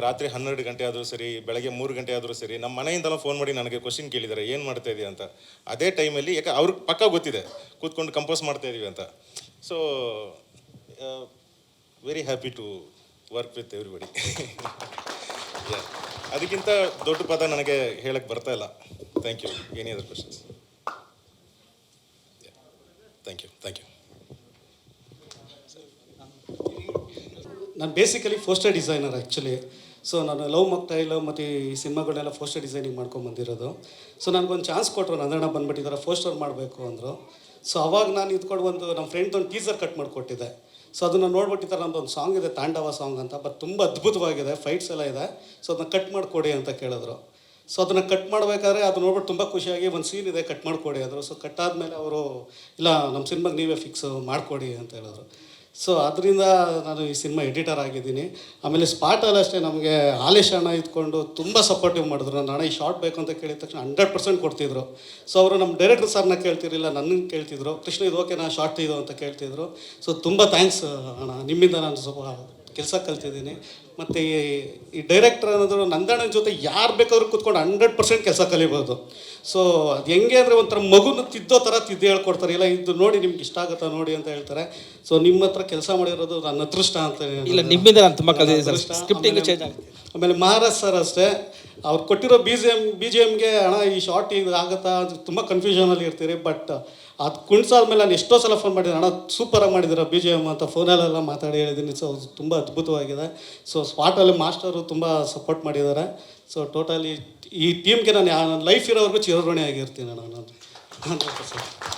ರಾತ್ರಿ 12 ಗಂಟೆ ಆದರೂ ಸರಿ, ಬೆಳಗ್ಗೆ 3 ಗಂಟೆ ಆದರೂ ಸರಿ, ನಮ್ಮ ಮನೆಯಿಂದಲೂ ಫೋನ್ ಮಾಡಿ ನನಗೆ ಕ್ವಶನ್ ಕೇಳಿದ್ದಾರೆ, ಏನು ಮಾಡ್ತಾ ಇದೆಯಾ ಅಂತ. ಅದೇ ಟೈಮಲ್ಲಿ ಯಾಕೆ ಅವ್ರಿಗೆ ಪಕ್ಕ ಗೊತ್ತಿದೆ ಕೂತ್ಕೊಂಡು ಕಂಪೋಸ್ ಮಾಡ್ತಾ ಇದೀವಿ ಅಂತ. So very happy to work with everybody. ಅದಕ್ಕಿಂತ ದೊಡ್ಡ ಪದ ನನಗೆ ಹೇಳಕ್ಕೆ ಬರ್ತಾ ಇಲ್ಲ. Thank you. Any other questions? Thank you. ನಾನು basically poster designer actually. So ನಾನು ಲವ್ ಮಾಕ್ಟೈಲ್ ಮತ್ತು ಈ ಸಿನಿಮಾಗಳನ್ನೆಲ್ಲ ಪೋಸ್ಟರ್ ಡಿಸೈನಿಂಗ್ ಮಾಡ್ಕೊಂಬಂದಿರೋದು. ಸೊ ನನಗೊಂದು ಚಾನ್ಸ್ ಕೊಟ್ಟರು, ನಂದಣ್ಣ ಬಂದುಬಿಟ್ಟಿದ್ದಾರೆ ಪೋಸ್ಟರ್ ಮಾಡಬೇಕು ಅಂದರು. ಸೊ ಅವಾಗ ನಾನು ಇದ್ಕೊಂಡು ನಮ್ಮ ಫ್ರೆಂಡ್ದೊಂದು ಟೀಸರ್ ಕಟ್ ಮಾಡಿಕೊಟ್ಟಿದ್ದೆ. ಸೊ ಅದನ್ನು ನೋಡ್ಬಿಟ್ಟಿದ್ದಾರೆ, ನಮ್ಮದೊಂದು ಸಾಂಗ್ ಇದೆ ತಾಂಡವ ಸಾಂಗ್ ಅಂತ, ಬಟ್ ತುಂಬ ಅದ್ಭುತವಾಗಿದೆ, ಫೈಟ್ಸ್ ಎಲ್ಲ ಇದೆ. ಸೊ ಅದನ್ನ ಕಟ್ ಮಾಡಿಕೊಡಿ ಅಂತ ಕೇಳಿದ್ರು. ಸೊ ಅದನ್ನು ಕಟ್ ಮಾಡಬೇಕಾದ್ರೆ ಅದು ನೋಡ್ಬಿಟ್ಟು ತುಂಬ ಖುಷಿಯಾಗಿ ಒಂದು ಸೀನ್ ಇದೆ ಕಟ್ ಮಾಡಿಕೊಡಿ ಅಂದರು. ಸೊ ಕಟ್ ಆದಮೇಲೆ ಅವರು ಇಲ್ಲ ನಮ್ಮ ಸಿನಿಮಾಗೆ ನೀವೇ ಫಿಕ್ಸ್ ಮಾಡಿಕೊಡಿ ಅಂತ ಹೇಳಿದ್ರು. ಸೊ ಅದರಿಂದ ನಾನು ಈ ಸಿನಿಮಾ ಎಡಿಟರ್ ಆಗಿದ್ದೀನಿ. ಆಮೇಲೆ ಸ್ಪಾಟಲ್ಲಿ ಅಷ್ಟೇ ನಮಗೆ ಆಲೇಶ್ ಅಣ್ಣ ಇದ್ಕೊಂಡು ತುಂಬ ಸಪೋರ್ಟಿವ್ ಮಾಡಿದ್ರು. ನನ್ನ ಅಣ್ಣ ಈ ಶಾರ್ಟ್ ಬೇಕು ಅಂತ ಕೇಳಿದ ತಕ್ಷಣ 100% ಕೊಡ್ತಿದ್ರು. ಸೊ ಅವರು ನಮ್ಮ ಡೈರೆಕ್ಟರ್ ಸರ್ನ ಕೇಳ್ತಿರಲಿಲ್ಲ, ನನಗೆ ಕೇಳ್ತಿದ್ರು, ಕೃಷ್ಣ ಇದು ಓಕೆ ನಾ ಶಾರ್ಟ್ ಇದು ಅಂತ ಕೇಳ್ತಿದ್ರು. ಸೊ ತುಂಬ ಥ್ಯಾಂಕ್ಸ್ ಅಣ್ಣ, ನಿಮ್ಮಿಂದ ನಾನು ಸ್ವಲ್ಪ ಕೆಲಸ ಕಲ್ತಿದ್ದೀನಿ. ಮತ್ತು ಈ ಡೈರೆಕ್ಟರ್ ಅನ್ನೋದು ನಂದಣ್ಣನ ಜೊತೆ ಯಾರು ಬೇಕಾದ್ರೂ ಕೂತ್ಕೊಂಡು 100% ಕೆಲಸ ಕಲಿಬೋದು. ಸೊ ಅದು ಹೆಂಗೆ ಅಂದರೆ ಒಂಥರ ಮಗುನ ತಿದ್ದೋ ಥರ ತಿದ್ದು ಹೇಳ್ಕೊಡ್ತಾರೆ. ಇಲ್ಲ ಇದು ನೋಡಿ ನಿಮ್ಗೆ ಇಷ್ಟ ಆಗುತ್ತಾ ನೋಡಿ ಅಂತ ಹೇಳ್ತಾರೆ. ಸೊ ನಿಮ್ಮ ಹತ್ರ ಕೆಲಸ ಮಾಡಿರೋದು ನನ್ನ ಅದೃಷ್ಟ ಅಂತ. ಇಲ್ಲ, ನಿಮ್ಮಿಂದ ನಾನು ತುಂಬ ಕಲಿತಿದ್ದೀನಿ ಸರ್. ಸ್ಕ್ರಿಪ್ಟಿಂಗ್ ಚೇಂಜ್ ಆಗುತ್ತೆ. ಆಮೇಲೆ ಮಹಾರಾಜ್ ಸರ್ ಅಷ್ಟೇ, ಅವ್ರು ಕೊಟ್ಟಿರೋ ಬಿ ಜಿ ಎಮ್ಗೆ ಅಣ್ಣ ಈ ಶಾರ್ಟ್ ಇದು ಆಗುತ್ತಾ ಅದು ತುಂಬ ಕನ್ಫ್ಯೂಷನಲ್ಲಿ ಇರ್ತೀರಿ. ಬಟ್ ಅದು ಕುಣ್ಸಾದ್ಮೇಲೆ ನಾನು ಎಷ್ಟೋ ಸಲ ಫೋನ್ ಮಾಡಿದ್ದೀನಿ, ಅಣ್ಣ ಸೂಪರಾಗಿ ಮಾಡಿದ್ದೀರ ಬಿ ಜಿ ಎಮ್ ಅಂತ ಫೋನಲ್ಲೆಲ್ಲ ಮಾತಾಡಿ ಹೇಳಿದ್ದೀನಿ. ಸೊ ತುಂಬ ಅದ್ಭುತವಾಗಿದೆ. ಸೊ ಸ್ಪಾಟಲ್ಲಿ ಮಾಸ್ಟರು ತುಂಬ ಸಪೋರ್ಟ್ ಮಾಡಿದ್ದಾರೆ. ಸೊ ಟೋಟಲಿ ಈ ಟೀಮ್ಗೆ ನಾನು ನನ್ನ ಲೈಫ್ ಇರೋವರೆಗೂ ಚಿರಋಣಿ ಆಗಿರ್ತೀನಿ ನಾನು 100%.